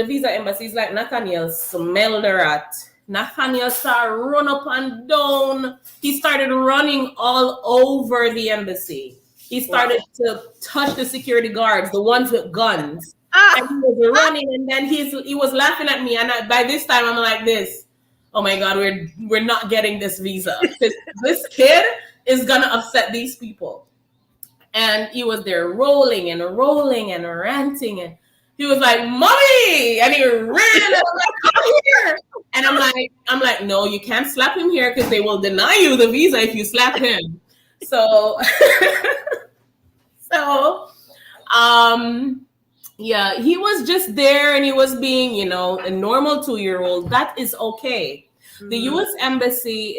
visa embassy, it's like Nathaniel smelled the rat. Nathaniel started run up and down. He started running all over the embassy. He started to touch the security guards, the ones with guns. And he was running, and then he was laughing at me. And by this time, I'm like this. Oh my God, we're not getting this visa. This kid is gonna upset these people. And he was there rolling and rolling and ranting, and he was like, "Mommy!" And he ran, and I'm like, "Come here!" And I'm like, "No, you can't slap him here because they will deny you the visa if you slap him." So, so, yeah, he was just there, and he was being, a normal 2-year-old. That is okay. The U.S. Embassy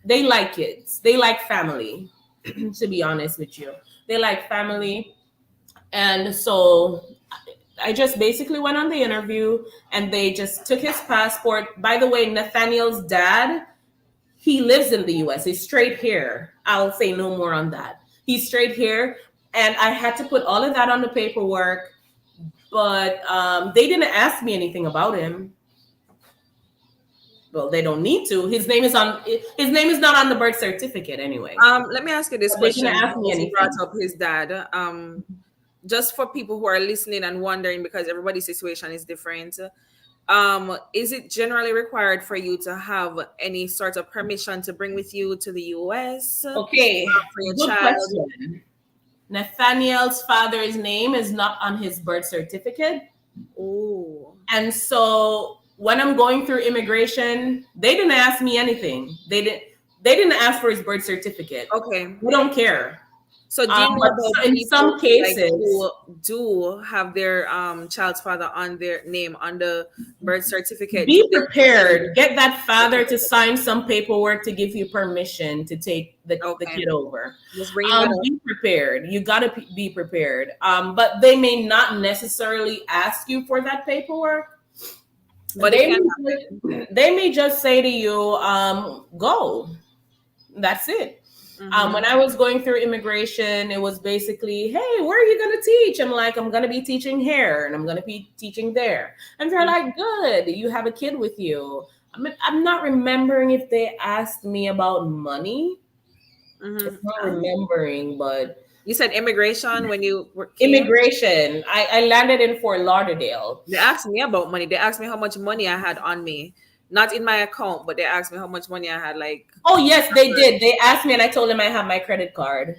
they like kids, they like family. To be honest with you, they like family. And so I just basically went on the interview and they just took his passport. By the way, Nathaniel's dad, he lives in the US. He's straight here. I'll say no more on that. He's straight here. And I had to put all of that on the paperwork, but they didn't ask me anything about him. Well, they don't need to. His name is not on the birth certificate anyway. Let me ask you this But they didn't question ask me because you brought anything. up his dad. just for people who are listening and wondering, because everybody's situation is different, is it generally required for you to have any sort of permission to bring with you to the US Okay, for your good child? question. Nathaniel's father's name is not on his birth certificate. Oh, And so when I'm going through immigration, they didn't ask me anything. They didn't ask for his birth certificate. okay. We don't care. So do you know But about in people some who like cases, do have their child's father on their name on the birth certificate? Do be they prepared. Get that father to sign some paperwork to give you permission to take the okay, kid over. just bringing that up. Be prepared. You got to be prepared. But they may not necessarily ask you for that paperwork. But it can happen. They may just say to you, go. That's it. When I was going through immigration, it was basically, hey, where are you going to teach? I'm like, I'm going to be teaching here and I'm going to be teaching there. And they're like, good, you have a kid with you. I'm not remembering if they asked me about money. I'm not remembering, but You said immigration when you came. immigration, I landed in Fort Lauderdale. They asked me about money. They asked me how much money I had on me, not in my account, but they asked me how much money I had. Like, Oh, yes, they did. They asked me and I told them I have my credit card.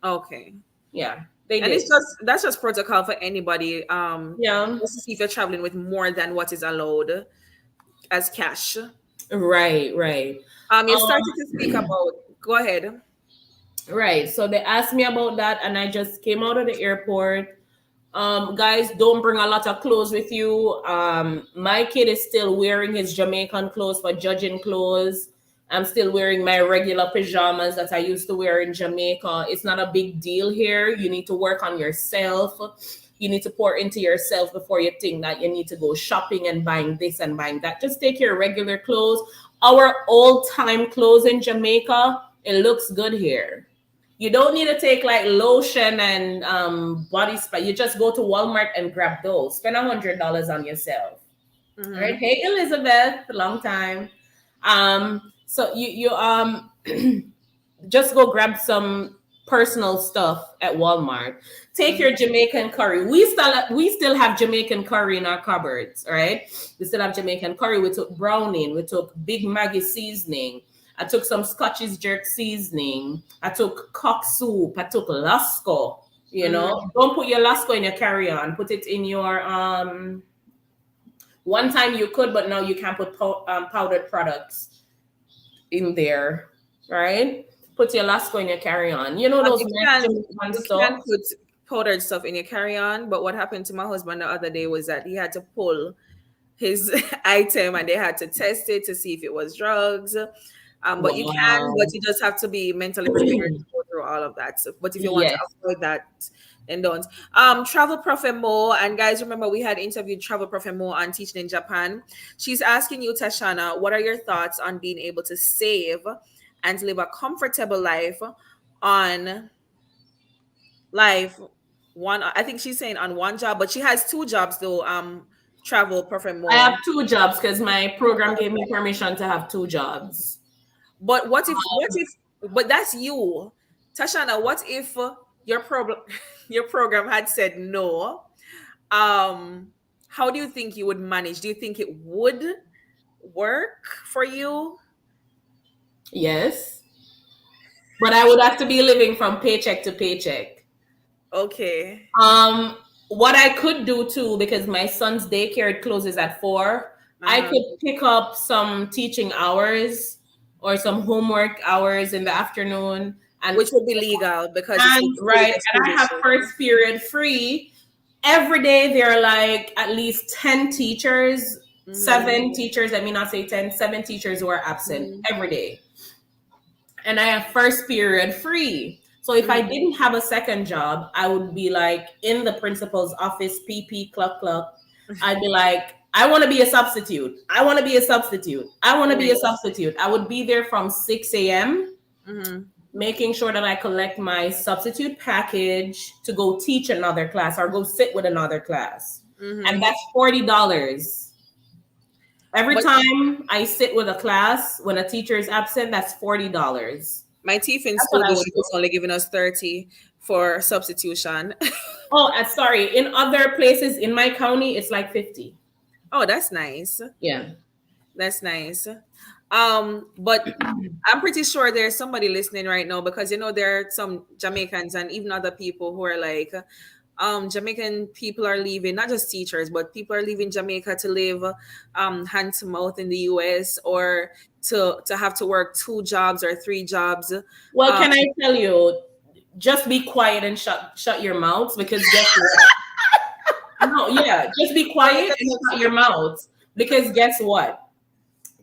okay, Yeah, they and did. that's just protocol for anybody. Yeah. Just to see if you're traveling with more than what is allowed as cash. Right, right. You started to speak about. Go ahead. Right. So they asked me about that, and I just came out of the airport. Guys, don't bring a lot of clothes with you. My kid is still wearing his Jamaican clothes for judging clothes. I'm still wearing my regular pajamas that I used to wear in Jamaica. It's not a big deal here. You need to work on yourself. You need to pour into yourself before you think that you need to go shopping and buying this and buying that. Just take your regular clothes. Our old time clothes in Jamaica, it looks good here. You don't need to take like lotion and body spray. You just go to Walmart and grab those. Spend $100 on yourself. All right. Hey, Elizabeth, long time. So you just go grab some personal stuff at Walmart. Take your Jamaican curry. We still have Jamaican curry in our cupboards, right? We still have Jamaican curry. We took browning. We took Big Maggie seasoning. I took some Scotch's jerk seasoning. I took cock soup. I took Lasco. Don't put your Lasco in your carry-on. Put it in your One time you could, but now you can't put powdered products in there, right? Put your Lasco in your carry-on. You know those You nice can Jamaican you stuff? can put powdered stuff in your carry-on, but what happened to my husband the other day was that he had to pull his item and they had to test it to see if it was drugs. But you can, but Wow. you just have to be mentally prepared to go through all of that. So, but if you want to Yes. avoid that, then don't. Travel Prophet Mo, and guys, remember we had interviewed Travel Prophet Mo on Teaching in Japan. She's asking you, Tashana, what are your thoughts on being able to save and live a comfortable life on life one? I think she's saying on one job, but she has two jobs though. Travel Prophet I have Mo. two jobs because my program gave me permission to have two jobs. But what if but that's you. Tashana, what if your program your program had said no? Um how do you think you would manage? Do you think it would work for you? Yes. But I would have to be living from paycheck to paycheck. Okay. Um, what I could do too, because my son's daycare closes at 4, I Uh-huh. could pick up some teaching hours or some homework hours in the afternoon, and Which would be legal because it's and included right, in and school I have district. first period free. Every day there are like at least 10 teachers, Mm-hmm. 7 teachers, let me not say 10, 7 teachers who are absent Mm-hmm. every day. And I have first period free. So if I Mm-hmm. didn't have a second job, I would be like in the principal's office, PP, cluck, cluck. I'd be like, I want to be a substitute. I want to be a substitute. I want to be a substitute. I would be there from 6 a.m., Mm-hmm. making sure that I collect my substitute package to go teach another class or go sit with another class. And Mm-hmm. that's $40. Every But time I sit with a class when a teacher is absent, that's $40. My teeth in That's what school, I the would she do. was only giving us 30 for substitution. Oh, sorry. In other places in my county, it's like 50. Oh, that's nice. Yeah. That's nice. But I'm pretty sure there's somebody listening right now because there are some Jamaicans and even other people who are like, Jamaican people are leaving, not just teachers, but people are leaving Jamaica to live hand to mouth in the US or to have to work 2 jobs or 3 jobs. Well, Um, can I tell you, just be quiet and shut your mouths, because guess what? No, yeah, just be quiet and shut your mouths, because guess what?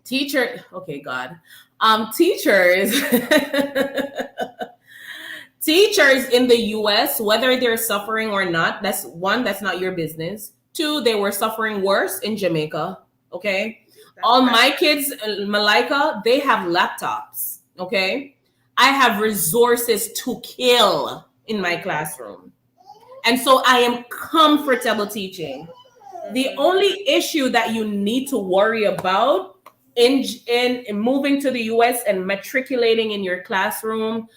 Okay, God. Teachers teachers in the US, whether they're suffering or not, that's one, that's not your business. Two, they were suffering worse in Jamaica. Okay. All my kids, Malika, they have laptops. Okay. I have resources to kill in my classroom. And so I am comfortable teaching. The only issue that you need to worry about in moving to the US and matriculating in your classroom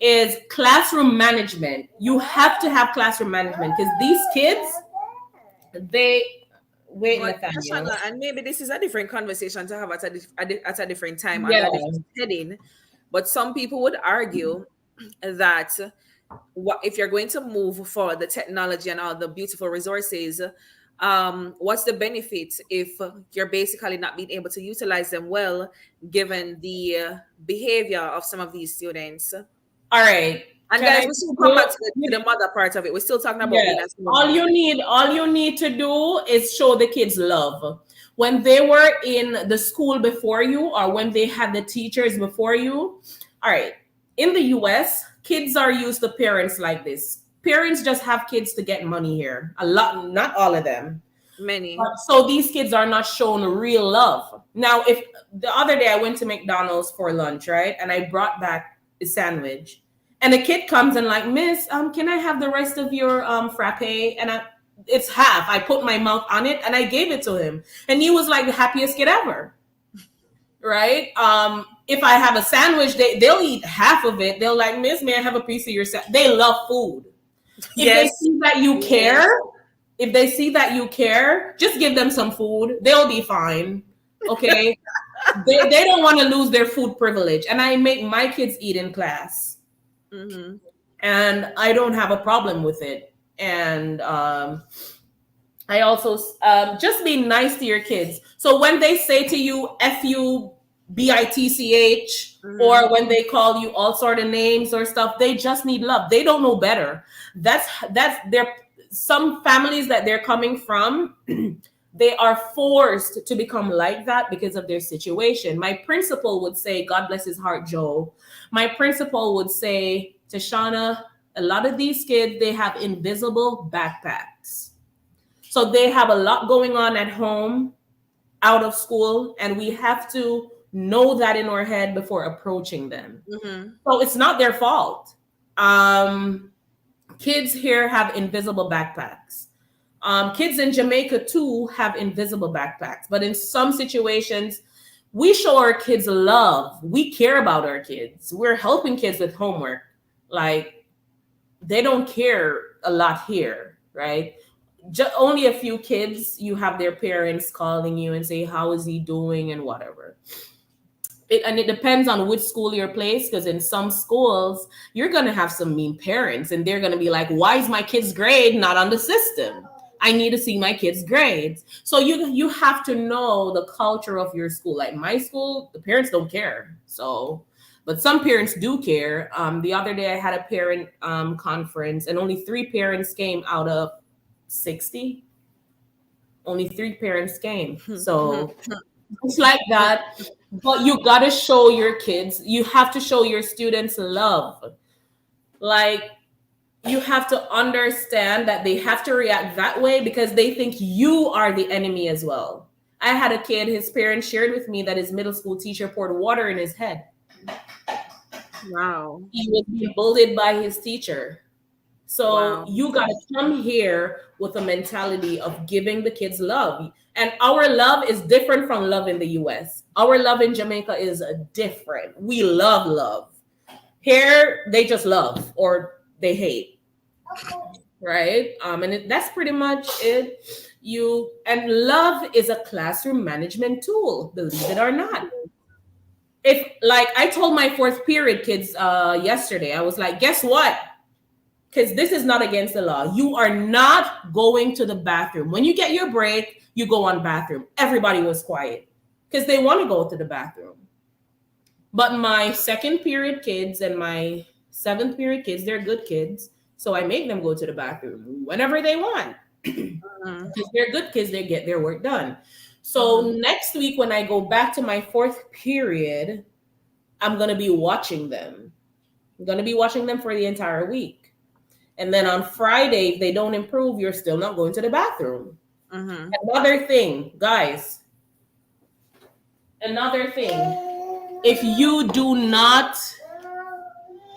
is classroom management. You have to have classroom management, because these kids, they wait, but Nathaniel. Shana, and maybe this is a different conversation to have at a different time Yeah. under a different heading. But some people would argue that what if you're going to move for the technology and all the beautiful resources, what's the benefit if you're basically not being able to utilize them well, given the behavior of some of these students? All right. And Can guys, I we still come back do? to the mother part of it. We're still talking about Yeah. being a single mom. All you need to do is show the kids love. When they were in the school before you, or when they had the teachers before you, all right. In the US, kids are used to parents like this. Parents just have kids to get money here. A lot, not all of them. Many. So these kids are not shown real love. Now, if the other day I went to McDonald's for lunch, right? And I brought back a sandwich. And the kid comes and like, Miss, can I have the rest of your frappe? And it's half. I put my mouth on it and I gave it to him. And he was like the happiest kid ever. Right? If I have a sandwich, they'll eat half of it. They'll like, Miss, may I have a piece of your sandwich? They love food. If they see that you care, if they see that you care, just give them some food. They'll be fine. Okay. they don't want to lose their food privilege. And I make my kids eat in class. Mm-hmm. And I don't have a problem with it. And I also just be nice to your kids. So when they say to you, F you, bitch, or when they call you all sort of names or stuff, they just need love. They don't know better. That's their some families that they're coming from. They are forced to become like that because of their situation. My principal would say, God bless his heart, Joe. My principal would say, Tashana, a lot of these kids, they have invisible backpacks. So they have a lot going on at home, out of school, and we have to know that in our head before approaching them. Mm-hmm. So it's not their fault. Kids here have invisible backpacks. Kids in Jamaica too have invisible backpacks, but in some situations, we show our kids love. We care about our kids. We're helping kids with homework. Like, they don't care a lot here, right? Only a few kids, you have their parents calling you and say, how is he doing and whatever. And it depends on which school you're placed, because in some schools, you're going to have some mean parents and they're going to be like, why is my kid's grade not on the system? I need to see my kids' grades. So you have to know the culture of your school. Like my school, the parents don't care. So, but some parents do care. The other day I had a parent conference and only 3 parents came out of 60. Only 3 parents came. So it's like that. But you got to show your kids, you have to show your students love. Like, you have to understand that they have to react that way because they think you are the enemy as well. I had a kid, his parents shared with me that his middle school teacher poured water in his head. Wow. He was being bullied by his teacher. So you got to come here with a mentality of giving the kids love. And our love is different from love in the US. Our love in Jamaica is different. We love love. Here, they just love or they hate, right? That's pretty much it. And love is a classroom management tool, believe it or not. If like I told my fourth period kids yesterday, I was like, guess what? Because this is not against the law. You are not going to the bathroom. When you get your break, you go on bathroom. Everybody was quiet because they want to go to the bathroom. But my second period kids and my seventh period kids, they're good kids. So I make them go to the bathroom whenever they want. Because they're good kids, they get their work done. So next week, when I go back to my fourth period, I'm going to be watching them. I'm going to be watching them for the entire week. And then on Friday, if they don't improve, you're still not going to the bathroom. Another thing, guys. Another thing. If you do not,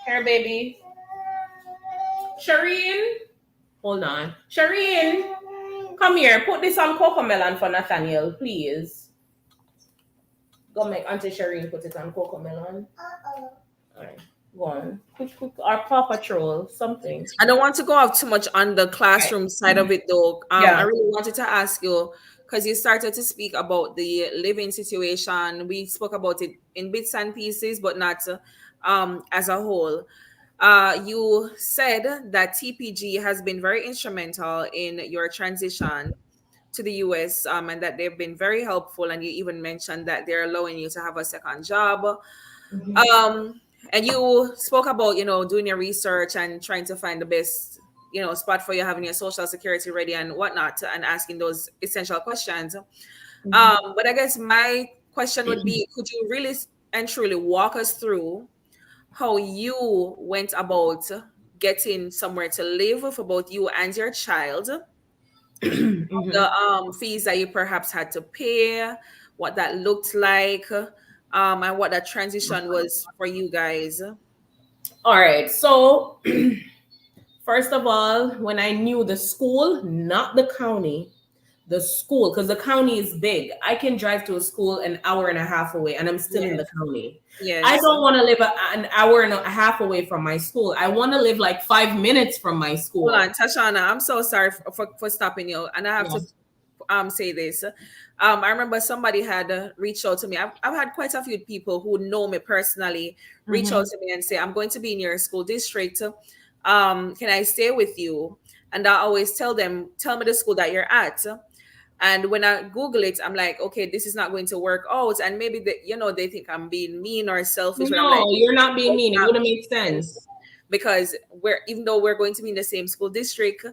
here, baby. Shireen, hold on. Shireen, come here. Put this on Coco Melon for Nathaniel, please. Go make Auntie Shireen put it on Coco Melon. All right, go on. Quick, or Paw Patrol, something. I don't want to go off too much on the classroom side of it, though. I really wanted to ask you, because you started to speak about the living situation. We spoke about it in bits and pieces, but not as a whole. You said that TPG has been very instrumental in your transition to the US, and that they've been very helpful. And you even mentioned that they're allowing you to have a second job. And you spoke about, doing your research and trying to find the best, spot for you, having your social security ready and whatnot, and asking those essential questions. But I guess my question would be, could you really and truly walk us through how you went about getting somewhere to live for both you and your child, the fees that you perhaps had to pay, what that looked like, and what that transition was for you guys? All right. So, first of all, when I knew the school, not the county, the school, because the county is big. I can drive to a school an hour and a half away and I'm still in the county. Yes. I don't want to live an hour and a half away from my school. I want to live like 5 minutes from my school. Hold on, Tashana, I'm so sorry for stopping you. And I have to say this. I remember somebody had reached out to me. I've had quite a few people who know me personally reach out to me and say, I'm going to be in your school district. Can I stay with you? And I always tell them, tell me the school that you're at. And when I Google it, I'm like, okay, this is not going to work out. And maybe they think I'm being mean or selfish. No, like, you're not being mean. It wouldn't make sense. Because even though we're going to be in the same school district,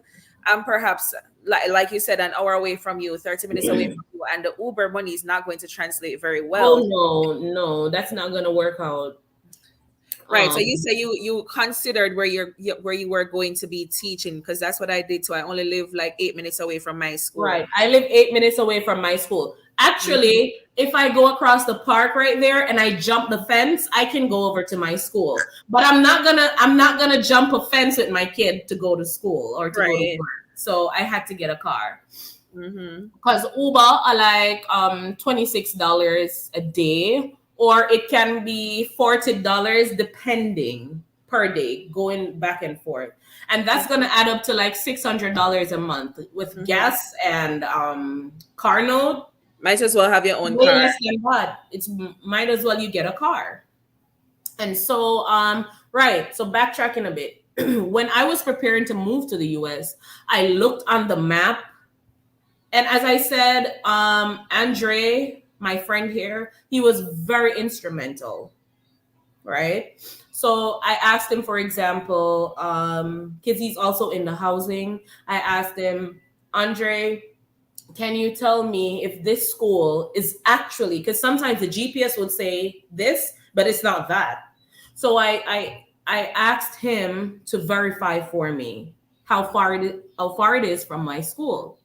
I'm perhaps like you said, an hour away from you, 30 minutes away from you, and the Uber money is not going to translate very well. Oh no, that's not going to work out. Right. So you say you considered where you were going to be teaching, because that's what I did too. I only live like 8 minutes away from my school. Right. I live 8 minutes away from my school. Actually, if I go across the park right there and I jump the fence, I can go over to my school. But I'm not gonna jump a fence with my kid to go to school or to go to work. So I had to get a car. Because Uber are like $26 a day, or it can be $40 depending per day, going back and forth. And that's going to add up to like $600 a month with gas and car note. Might as well have your own car. Less than what? Might as well you get a car. And so, right. So backtracking a bit. When I was preparing to move to the US, I looked on the map. And as I said, Andre, my friend here, he was very instrumental, right? So I asked him, for example, because he's also in the housing, I asked him, Andre, can you tell me if this school is actually, because sometimes the GPS would say this, but it's not that. So I asked him to verify for me how far it is from my school.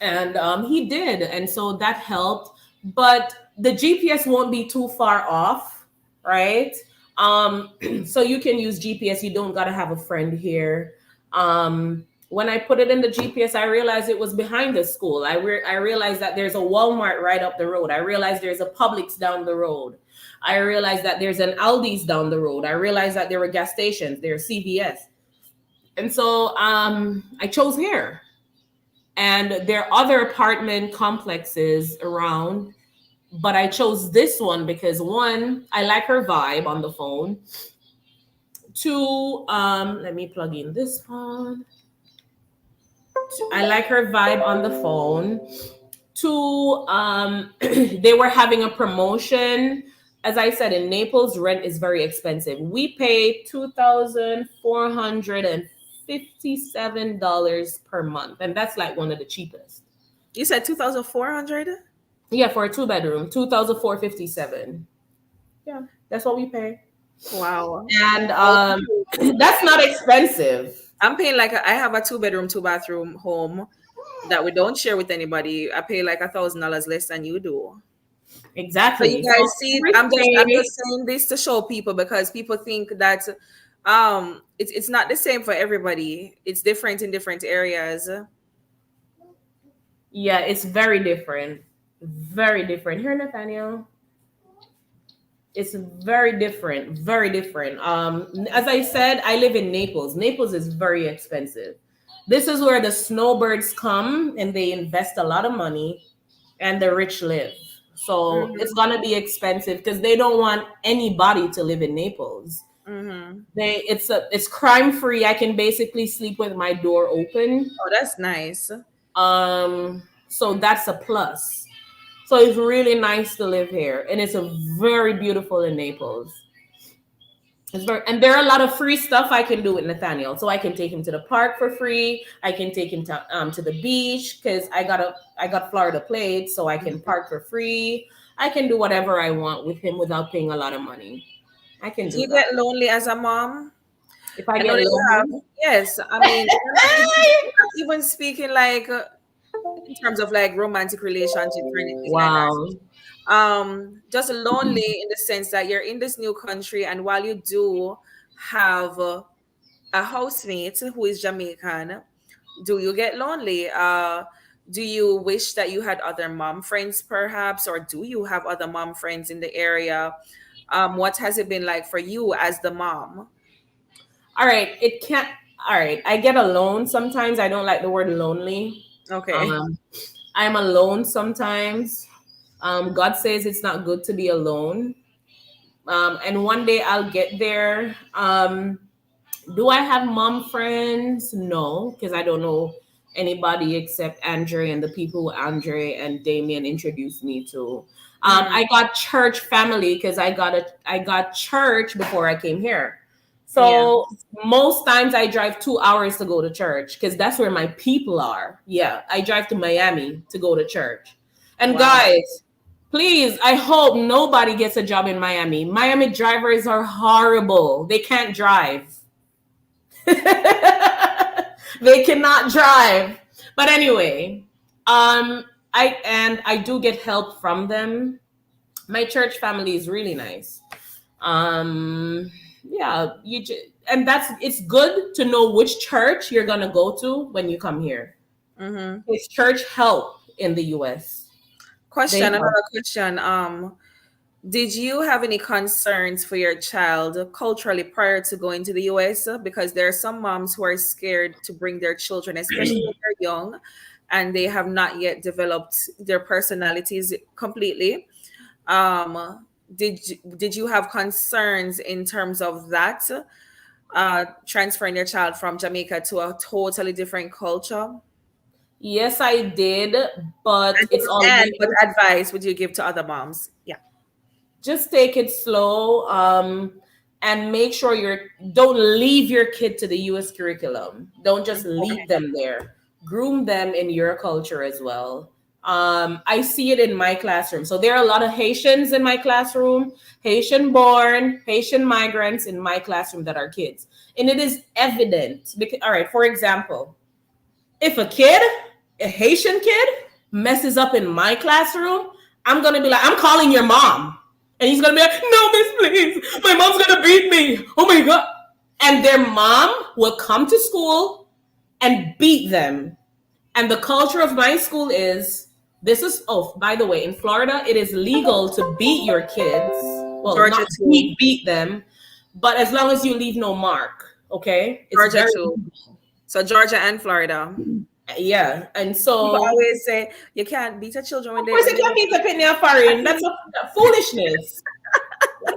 And he did. And so that helped. But the GPS won't be too far off, right? So you can use GPS. You don't got to have a friend here. When I put it in the GPS, I realized it was behind the school. I realized that there's a Walmart right up the road. I realized there's a Publix down the road. I realized that there's an Aldi's down the road. I realized that there were gas stations, there are CVS. And so I chose here. And there are other apartment complexes around, but I chose this one because one, I like her vibe on the phone. Two, let me plug in this one. I like her vibe on the phone. Two, they were having a promotion. As I said, in Naples, rent is very expensive. We pay $2,457 per month, and that's like one of the cheapest. You said 2,400? Yeah, for a 2 bedroom, 2,457. Yeah, that's what we pay. Wow. And that's not expensive. I'm paying like I have a 2 bedroom, 2 bathroom home that we don't share with anybody. I pay like $1,000 less than you do. So you Exactly. So guys see, we I'm pay. just saying this to show people because people think that it's not the same for everybody. It's different in different areas. Yeah, it's very different. Very different. Here, Nathaniel. It's very different. Very different. As I said, I live in Naples. Naples is very expensive. This is where the snowbirds come and they invest a lot of money and the rich live. So it's Mm-hmm. gonna be expensive because they don't want anybody to live in Naples. Mm-hmm. It's crime free. I can basically sleep with my door open. Oh, that's nice. So that's a plus. So it's really nice to live here, and it's a very beautiful in Naples. And there are a lot of free stuff I can do with Nathaniel. So I can take him to the park for free. I can take him to the beach because I got Florida plates, so I can park for free. I can do whatever I want with him without paying a lot of money. I can Do do you that. get lonely as a mom? If I I know get that you have. lonely, Yes, I mean, I'm not even speaking like in terms of like romantic relationships or anything like that. wow. Just lonely in the sense that you're in this new country, and while you do have a housemate who is Jamaican, do you get lonely? Do you wish that you had other mom friends perhaps, or do you have other mom friends in the area? What has it been like for you as the mom? All right, it can't. All right, I get alone sometimes. I don't like the word lonely. Okay. Um, I'm alone sometimes. God says it's not good to be alone. And one day I'll get there. Do I have mom friends? No, because I don't know anybody except Andre and the people who Andre and Damien introduced me to. Mm-hmm. I got church family because I got church before I came here. Yeah. So most times I drive 2 hours to go to church because that's where my people are. Yeah, I drive to Miami to go to church. And Wow. guys, please, I hope nobody gets a job in Miami. Miami drivers are horrible. They can't drive. They cannot drive. But anyway, I do get help from them. My church family is really nice. Yeah, and it's good to know which church you're gonna go to when you come here. Mm-hmm. It's church help in the US. They Question, help. another question. Did you have any concerns for your child culturally prior to going to the US? Because there are some moms who are scared to bring their children, especially when they're young and they have not yet developed their personalities completely. Did you have concerns in terms of that, transferring your child from Jamaica to a totally different culture? Yes, I did, but it's And always what advice would you give to other moms? Yeah. just take it slow, and make sure you're don't leave your kid to the US curriculum. Don't just leave them there. Groom them in your culture as well. I see it in my classroom. So there are a lot of Haitians in my classroom, Haitian born, Haitian migrants in my classroom that are kids. And it is evident because, all right, for example, if a Haitian kid, messes up in my classroom, I'm gonna be like, I'm calling your mom. And he's gonna be like, no, miss, please. My mom's gonna beat me. Oh my God. And their mom will come to school and beat them. And the culture of my school is by the way, in Florida, it is legal to beat your kids. well, Georgia not too. beat them, but as long as you leave no mark, okay, it's Georgia very too. So Georgia and Florida. yeah. And People so, always say you can't beat a children of course, when you they can't beat up in their foreign. That's a foolishness.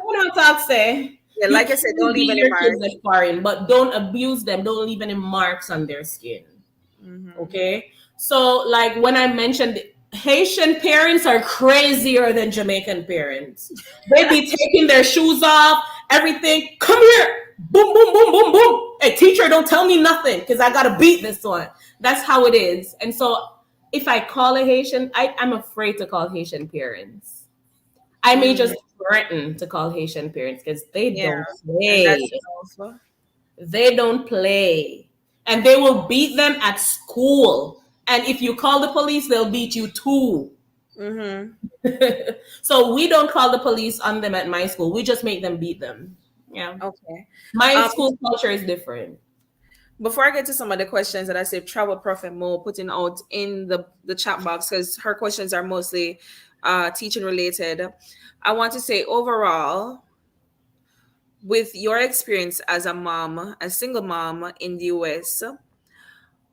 What I'm talk say. yeah, You like I said, can don't leave beat any your kids marks. at foreign, but don't abuse them. Don't leave any marks on their skin. Mm-hmm. Okay. So, like when I mentioned Haitian parents are crazier than Jamaican parents. They be taking their shoes off, everything. Come here. Boom, boom, boom, boom, boom. Hey, teacher, don't tell me nothing because I got to beat this one. That's how it is. And so, if I call a Haitian, I'm afraid to call Haitian parents. I may Mm, just threaten to call Haitian parents because they yeah, don't and play. that's also. They don't play. And they will beat them at school. And if you call the police, they'll beat you too. Mm-hmm. So we don't call the police on them at my school. We just make them beat them. Yeah. Okay. My Um, school culture is different. before I get to some of the questions that I see Travel Prophet Mo putting out in the chat box, because her questions are mostly teaching related, I want to say overall, with your experience as a mom, a single mom in the US,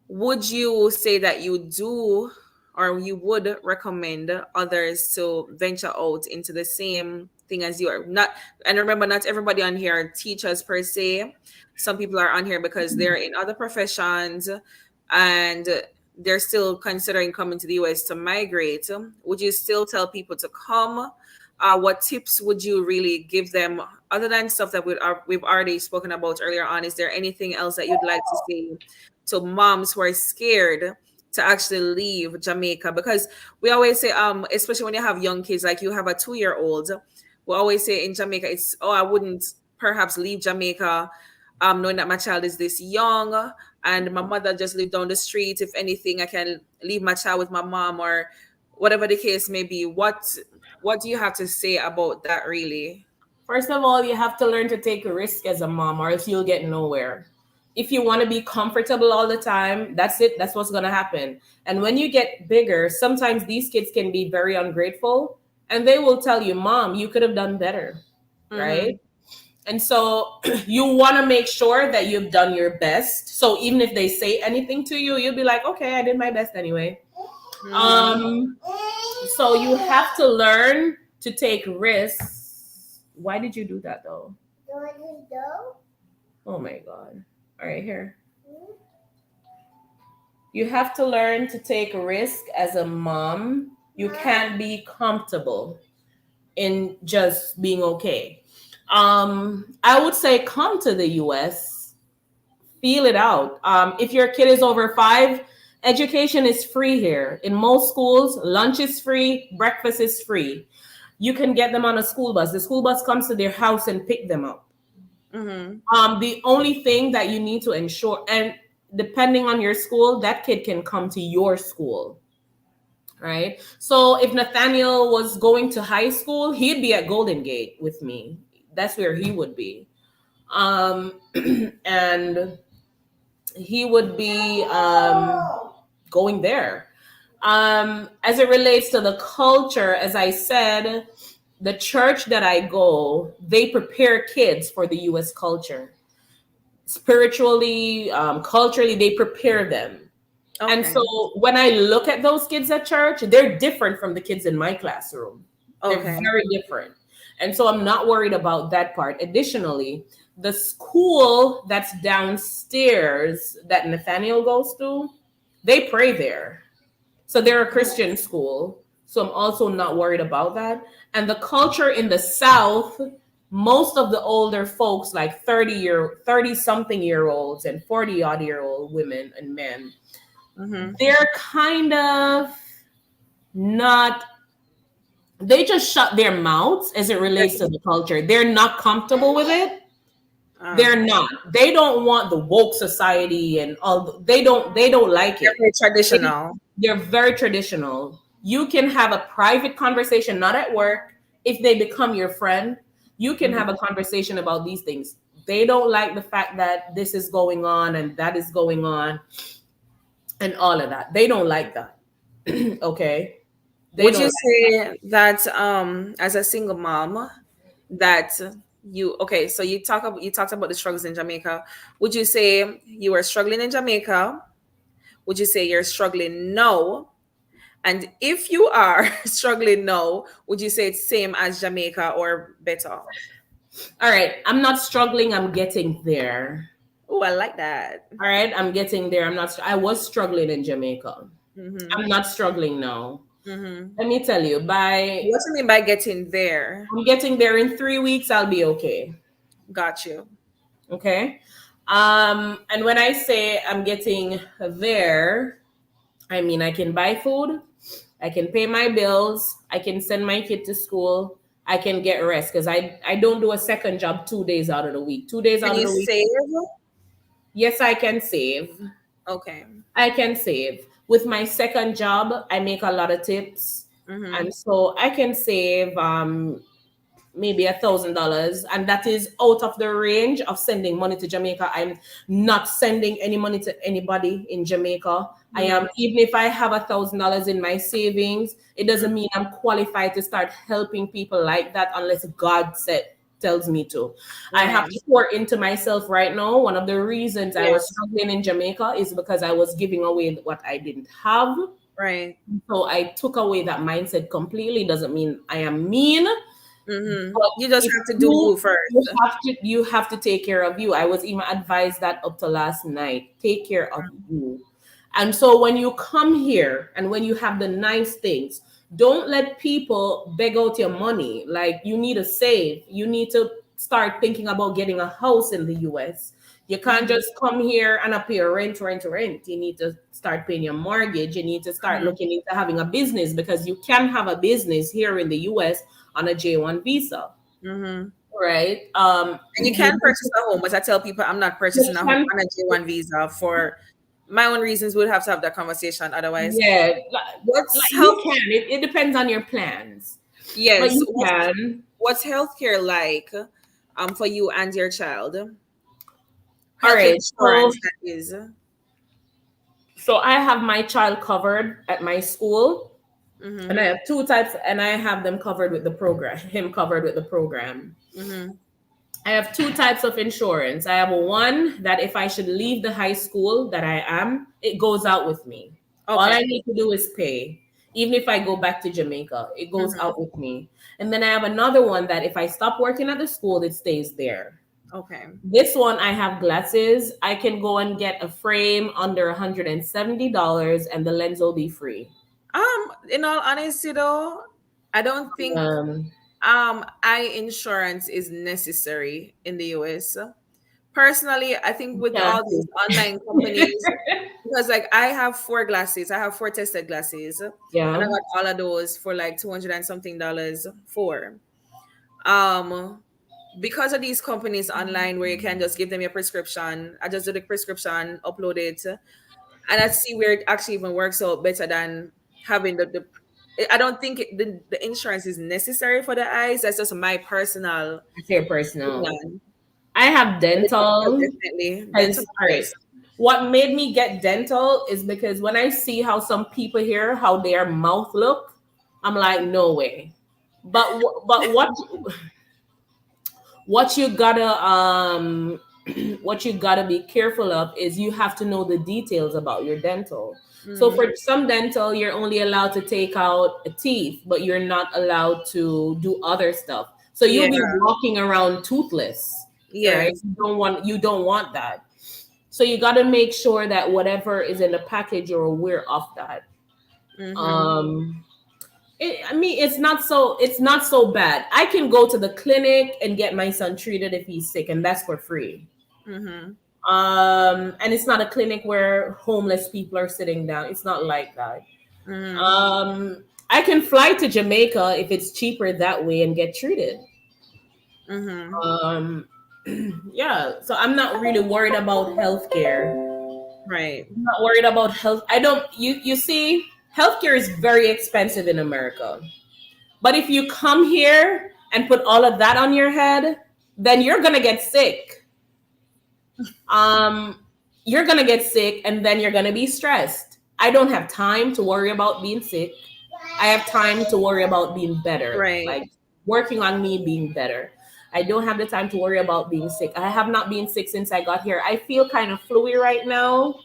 would you say that you do or you would recommend others to venture out into the same thing as you are? Not, and remember, not everybody on here are teachers per se. Some people are on here because they're in other professions and they're still considering coming to the US to migrate. Would you still tell people to come? What tips would you really give them other than stuff that we've already spoken about earlier on? Is there anything else that you'd like to say to moms who are scared to actually leave Jamaica? Because we always say, especially when you have young kids, like you have a 2 year old, we always say in Jamaica, it's, oh, I wouldn't perhaps leave Jamaica, knowing that my child is this young and my mother just lived down the street. If anything, I can leave my child with my mom or whatever the case may be. What do you have to say about that really? First of all, you have to learn to take a risk as a mom, or else you'll get nowhere. If you want to be comfortable all the time, that's it. That's what's going to happen. And when you get bigger, sometimes these kids can be very ungrateful and they will tell you, Mom, you could have done better. Mm-hmm. Right. And so you want to make sure that you've done your best. So even if they say anything to you, you'll be like, okay, I did my best anyway. Mm-hmm. Um, so you have to learn to take risks. Why did you do that though? Oh my God. All right, here. You have to learn to take risk as a mom. You can't be comfortable in just being okay. I would say come to the US, feel it out. If your kid is over 5, education is free here. In most schools, lunch is free, breakfast is free. You can get them on a school bus. The school bus comes to their house and pick them up. Mm-hmm. The only thing that you need to ensure, and depending on your school, that kid can come to your school, right? So if Nathaniel was going to high school, he'd be at Golden Gate with me. That's where he would be. And he would be going there. As it relates to the culture, as I said, the church that I go, they prepare kids for the US culture. Spiritually, culturally, they prepare them. And Okay. so when I look at those kids at church, they're different from the kids in my classroom. They're Okay. very different. And so I'm not worried about that part. Additionally, the school that's downstairs that Nathaniel goes to, they pray there. So they're a Christian school. So I'm also not worried about that. And the culture in the South, most of the older folks, like 30 something year olds and 40 odd year old women and men, Mm-hmm. they're kind of not, they just shut their mouths as it relates to the culture. They're not comfortable with it. Uh, They're not. They don't want the woke society and all. They don't like they're it. very They, traditional. they're very traditional. You can have a private conversation, not at work. If they become your friend, you can have Mm-hmm. a conversation about these things. They don't like the fact that this is going on and that is going on and all of that. They don't like that. Okay. They Would don't you like that. say that as a single mom, that so you talked about the struggles in Jamaica. Would you say you were struggling in Jamaica? Would you say you're struggling now? And if you are struggling now, would you say it's same as Jamaica or better? All right, I'm not struggling, I'm getting there. Oh, I like that. All right, I'm getting there. I was struggling in Jamaica. Mm-hmm. I'm not struggling now. Mm-hmm. Let me tell you, What do you mean by getting there? I'm getting there in 3 weeks, I'll be okay. Got you. Okay. And when I say I'm getting there, I mean I can buy food, I can pay my bills, I can send my kid to school, I can get rest because I don't do a second job 2 days out of the week. 2 days Can out of you the week. save? Yes, I can save. Okay. I can save. With my second job, I make a lot of tips. Mm-hmm. And so I can save maybe $1,000, and that is out of the range of sending money to Jamaica. I'm not sending any money to anybody in Jamaica. I Mm-hmm. am, even if I have $1,000 in my savings, it doesn't mean I'm qualified to start helping people like that unless God tells me to. I have Right. to pour into myself right now. One of the reasons I was Yes. struggling in Jamaica is because I was giving away what I didn't have. Right. So I took away that mindset completely. Doesn't mean I am mean, Mm-hmm. but You just if have to do you first. you have to take care of you. I was even advised that up to last night. Take care of you. And so when you come here and when you have the nice things, don't let people beg out your money. Like, you need to save. You need to start thinking about getting a house in the US. You can't Mm-hmm. just come here and pay your rent. You need to start paying your mortgage. You need to start Mm-hmm. looking into having a business, because you can have a business here in the US on a J1 visa, Mm-hmm. right? And you can purchase a home, but I tell people I'm not You purchasing a home can, on a J1 visa for my own reasons. We'll have to have that conversation. Otherwise, yeah, what's you health? can. It depends on your plans, but Yes, you can. what's healthcare like for you and your child? All Health right, insurance, that is. so I have my child covered at my school, and I Mm-hmm. have two types, and I have them covered with the program. Him covered with the program. Mm-hmm. I have two types of insurance. I have one that if I should leave the high school that I am, it goes out with me. All I Okay. need to do is pay. Even if I go back to Jamaica, it goes Mm-hmm. out with me. And then I have another one that if I stop working at the school, it stays there. Okay. This one, I have glasses. I can go and get a frame under $170, and the lens will be free. In all honesty though, I don't think Um, eye insurance is necessary in the US. Personally, I think with yeah, all these online companies, because like I have four glasses, I have four tested glasses, and I yeah. got all of those for like 200 and something dollars for. Um, because of these companies online where you can just give them your prescription, I just do the prescription, upload it, and I see where it actually even works out better than having the I don't think the insurance is necessary for the eyes. That's just my personal It's your personal. opinion. I have But the dental, dental. definitely dental Because, all right, first. what made me get dental is because when I see how some people here, how their mouth look, I'm like, no way. But what you gotta what you gotta be careful of is you have to know the details about your dental. So Mm, for some dental, you're only allowed to take out a teeth, but you're not allowed to do other stuff. So yeah, you'll be walking around toothless, right? yes. You don't want that. So you got to make sure that whatever is in the package, you're aware of that. Mm-hmm. Um, I mean, it's not so bad. I can go to the clinic and get my son treated if he's sick, and that's for free. Mm-hmm. And it's not a clinic where homeless people are sitting down. It's not like that. Mm-hmm. I can fly to Jamaica if it's cheaper that way and get treated. Mm-hmm. Um, yeah, so I'm not really worried about healthcare. Right. I'm not worried about health. I don't. You see, healthcare is very expensive in America. But if you come here and put all of that on your head, then you're gonna get sick. Um, you're gonna get sick, and then you're gonna be stressed. I don't have time to worry about being sick. I have time to worry about being better, Right. like working on me being better. I don't have the time to worry about being sick. I have not been sick since I got here. I feel kind of fluey right now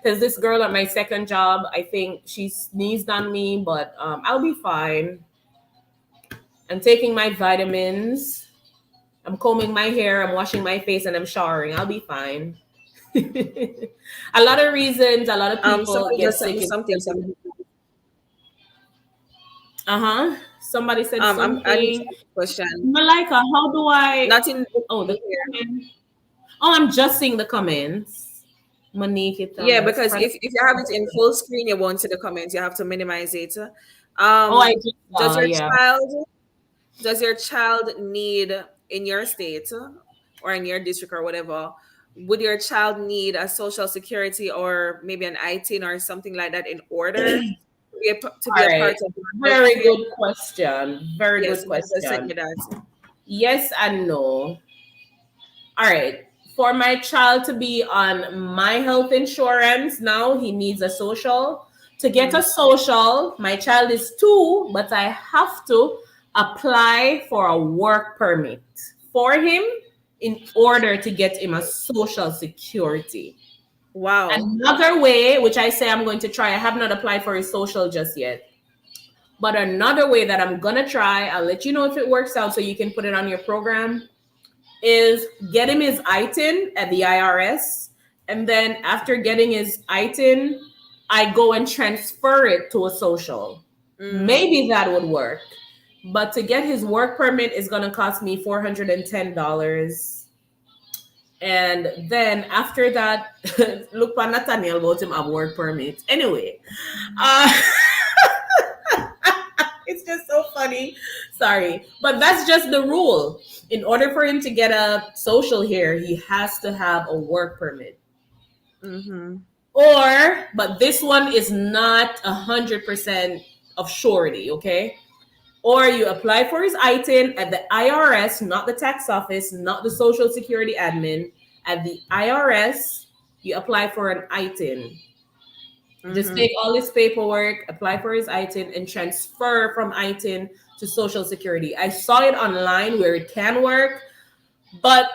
because this girl at my second job, I think she sneezed on me, but I'll be fine. I'm taking my vitamins. I'm combing my hair. I'm washing my face, and I'm showering. I'll be fine. A lot of reasons, a lot of people Somebody get just sent sick. me something. So Uh-huh. Somebody said I need to something. ask a question. Malika, how do I? Not in Oh, the here. comment. Oh, I'm just seeing the comments. Monique Yeah, Thomas. because if you have it in full screen, you won't see the comments. You have to minimize it. Oh, I Um, just does saw. your Yeah. child does your child need in your state or in your district or whatever? Would your child need a social security or maybe an ITIN or something like that in order to be All a right. part of your Very healthcare? good question. Very Yes, good somebody just sent me question. that. Yes and no. All right. For my child to be on my health insurance, now he needs a social. To get a Mhm. social, my child is 2, but I have to apply for a work permit for him in order to get him a social security. Wow. Another way, which I say I'm going to try, I have not applied for his social just yet. But another way that I'm going to try, I'll let you know if it works out so you can put it on your program, is get him his ITIN at the IRS. And then after getting his ITIN, I go and transfer it to a social. Mm. Maybe that would work. But to get his work permit is going to cost me $410. And then after that, look for Nathaniel about him have work permit. Anyway, uh, it's just so funny. Sorry. But that's just the rule. In order for him to get a social here, he has to have a work permit. Mm-hmm. But this one is not 100% of surety, okay? Or you apply for his ITIN at the IRS, not the tax office, not the Social Security admin. At the IRS, you apply for an ITIN. Just Mm-hmm. take all his paperwork, apply for his ITIN, and transfer from ITIN to Social Security. I saw it online where it can work, but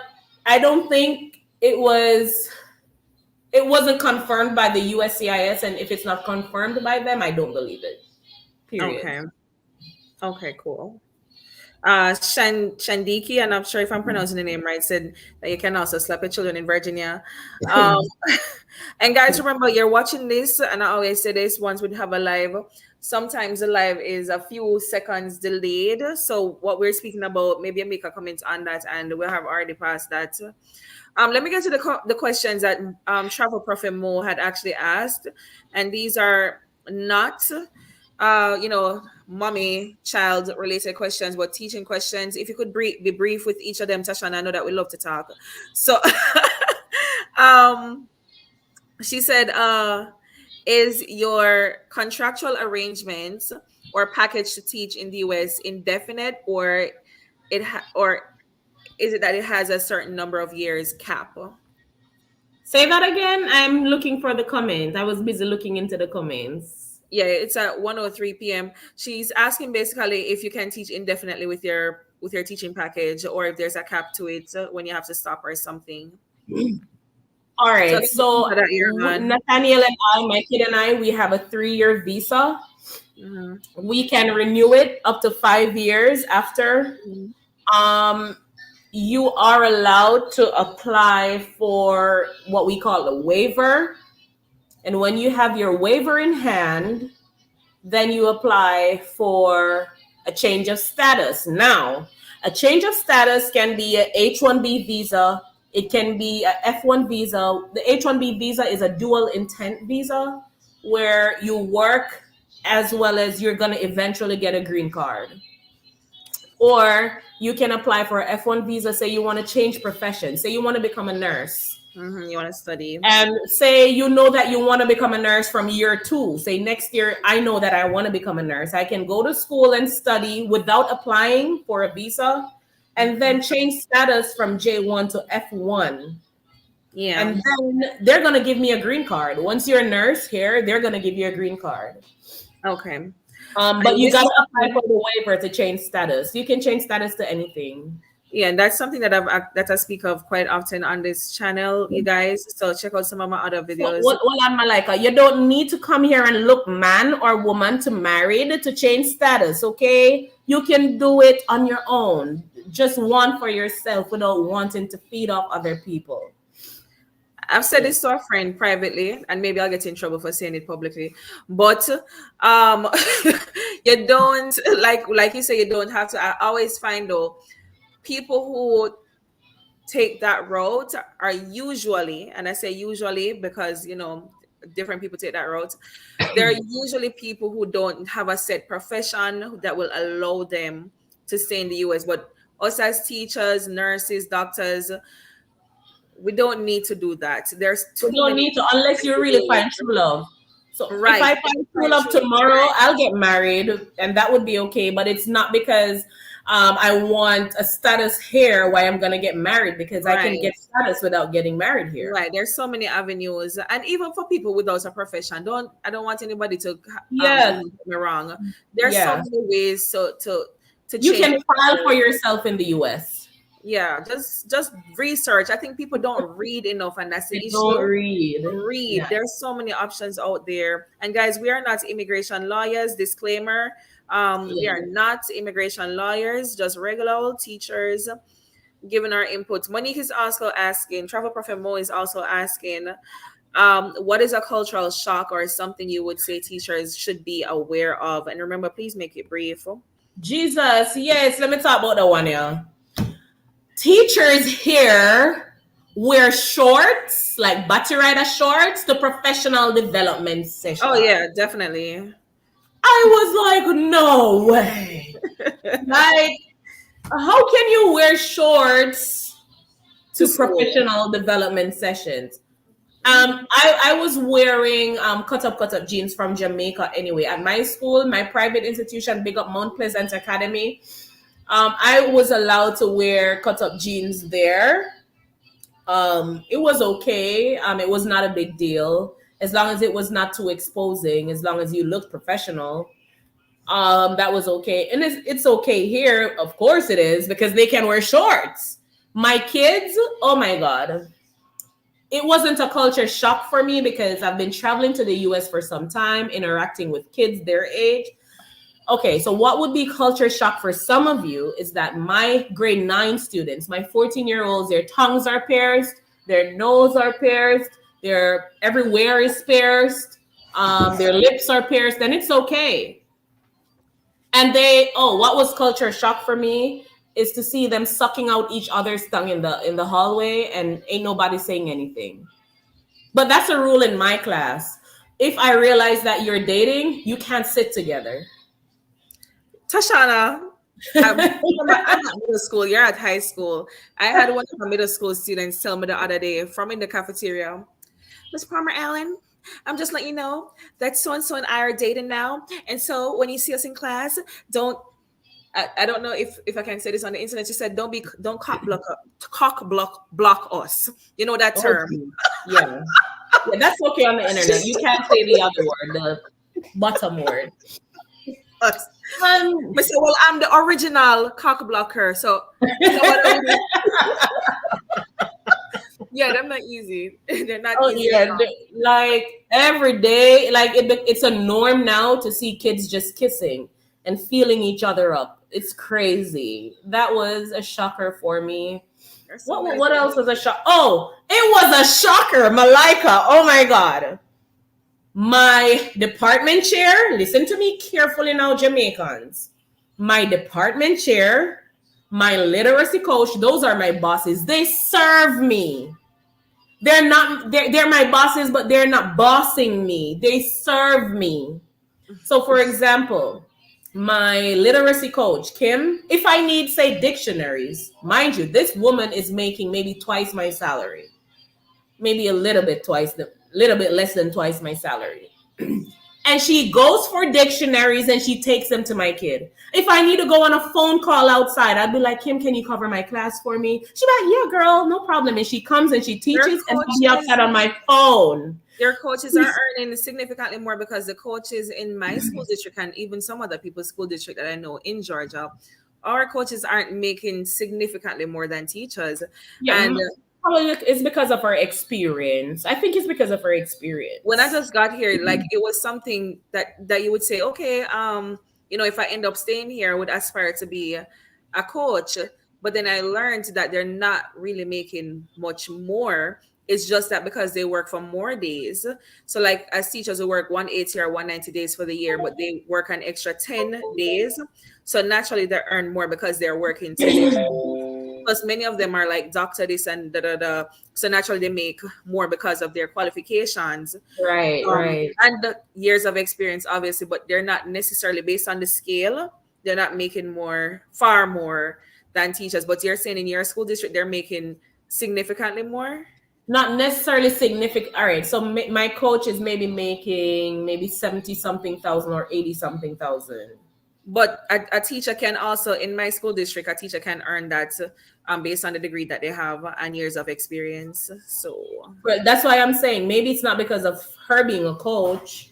I don't think it wasn't confirmed by the USCIS, and if it's not confirmed by them, I don't believe it. Period. Okay. Okay, cool. Shandiki, and I'm sure if I'm pronouncing the name right, said that you can also slap your children in Virginia. Um, and guys, remember, you're watching this, and I always say this once we have a live. Sometimes the live is a few seconds delayed. So what we're speaking about, maybe make a comment on that, and we have already passed that. Let me get to the questions that Travel Prophet Mo had actually asked, and these are not, mommy child related questions, but teaching questions. If you could be brief with each of them, Tasha, I know that we love to talk. So, um, she said, is your contractual arrangement or package to teach in the US indefinite, or or is it that it has a certain number of years cap? Say that again. I'm looking for the comment. I was busy looking into the comments. Yeah, it's at 1:03 p.m. She's asking basically if you can teach indefinitely with your teaching package, or if there's a cap to it when you have to stop or something. All So right. this is So that you're on. Nathaniel and I, my kid and I, we have a 3-year visa. Mm-hmm. We can renew it up to 5 years after. Um, you are allowed to apply for what we call a waiver. And when you have your waiver in hand, then you apply for a change of status. Now, a change of status can be a H-1B visa. It can be a F-1 visa. The H-1B visa is a dual intent visa where you work as well as you're going to eventually get a green card. Or you can apply for a F-1 visa, say you want to change profession, say you want to become a nurse. Mm-hmm. You want to study. And say you know that you want to become a nurse from year 2. Say next year, I know that I want to become a nurse. I can go to school and study without applying for a visa and then change status from J1 to F1. Yeah. And then they're going to give me a green card. Once you're a nurse here, they're going to give you a green card. Okay. But And you this got is to apply for the waiver to change status. You can change status to anything. Yeah, and that's something that I speak of quite often on this channel, you guys. So check out some of my other So, videos. well, I'm Malika. You don't need to come here and look man or woman to married to change status, okay? You can do it on your own. Just one for yourself without wanting to feed off other people. I've said Yeah. this to a friend privately, and maybe I'll get in trouble for saying it publicly. But you don't like you say you don't have to. I always find though people who take that route are usually, and I say usually because different people take that route. There are usually people who don't have a set profession that will allow them to stay in the US. But us as teachers, nurses, doctors, we don't need to do that. There's We too don't many need to options unless in you the really world. find true love. So if Right. I You find true find love true. tomorrow, I'll get married, and that would be okay. But it's not because I want a status here why I'm gonna get married, because I can Right. get status without getting married here. Right. There's so many avenues. And even for people without a profession, I don't want anybody to Yes, get me wrong. There's so yeah. many ways to You change can your file for career. yourself in the US. Yeah, just research. I think people don't read enough, and that's I the don't issue. read. Read. Yeah. There's so many options out there. And guys, we are not immigration lawyers. Disclaimer. We are Yeah. not immigration lawyers, just regular old teachers giving our inputs. Monique is also asking, Travel Prophet Mo is also asking, what is a cultural shock or something you would say teachers should be aware of? And remember, please make it brief. Jesus, yes, let me talk about that one, yeah. Teachers here wear shorts, like body rider shorts, to professional development Oh session. yeah, definitely. I was like, no way. Like, how can you wear shorts To to school. professional development sessions? Mhm. I was wearing cut up jeans from Jamaica anyway. At my school, my private institution, big up Mount Pleasant Academy, I was allowed to wear cut up jeans there. It was okay. It was not a big deal as long as it was not too exposing. As long as you looked professional, that was okay. And it's okay here. Of course, it is because they can wear shorts. My kids, oh my god, it wasn't a culture shock for me because I've been traveling to the US for some time, interacting with kids their age. Okay, so what would be culture shock for some of you is that my grade 9 students, my 14-year-olds, their tongues are pierced, their nose are pierced, their everywhere is pierced, their lips are pierced, and it's okay. And what was culture shock for me is to see them sucking out each other's tongue in the hallway and ain't nobody saying anything. But that's a rule in my class. If I realize that you're dating, you can't sit together. Tashana, I'm at middle school. You're at high school. I had one of my middle school students tell me the other day from in the cafeteria, Miss Palmer Allen, I'm just letting you know that so and I are dating now. And so when you see us in class, don't I don't know if I can say this on the internet. She said, don't cock block us. You know that Oh, term. geez. Yeah. Yeah, that's okay on the internet. You can't say the other word, the bottom word. Us. Um, I said, well, I'm the original cock blocker. So you know what I mean? Yeah, they're not easy. They're not oh easy at yeah, all. like every day, like it's a norm now to see kids just kissing and feeling each other up. It's crazy. That was a shocker for me. There's so What many what things. else was a shock? Oh, it was a shocker, Malika. Oh my god. My department chair, listen to me carefully now, Jamaicans. My department chair, my literacy coach, those are my bosses. They serve me. They're my bosses, but they're not bossing me. They serve me. So for example, my literacy coach, Kim, if I need, say, dictionaries, mind you, this woman is making maybe twice my salary, maybe a little bit less than twice my salary. And she goes for dictionaries and she takes them to my kid. If I need to go on a phone call outside, I'd be like, Kim, can you cover my class for me? She's like, yeah, girl, no problem. And she comes and she Their teaches and I'll be coaches outside on my phone. their coaches are earning significantly more because the coaches in my school district and even some other people's school district that I know in Georgia our coaches aren't making significantly more than teachers. Yeah, And probably it's because of our experience. I think it's because of our when I experience. just got here, like it was something that you would say, okay, if I end up staying here, I would aspire to be a coach. But then I learned that they're not really making much more. It's just that because they work for more days. So like as teachers who work 180 or 190 days for the year, but they work an extra 10 days. So naturally they earn more because they're working 10 extra. Plus many of them are like doctor this and da da da. So naturally they make more because of their qualifications, Right, right. and the years of experience, obviously, but they're not necessarily based on the scale. They're not making more, far more than teachers. But you're saying in your school district, they're making significantly more. Not necessarily significant. All right, so my coach is maybe making maybe 70 something thousand or 80 something thousand. But a teacher can also, in my school district, a teacher can earn that based on the degree that they have and years of experience. So, But that's why I'm saying maybe it's not because of her being a coach.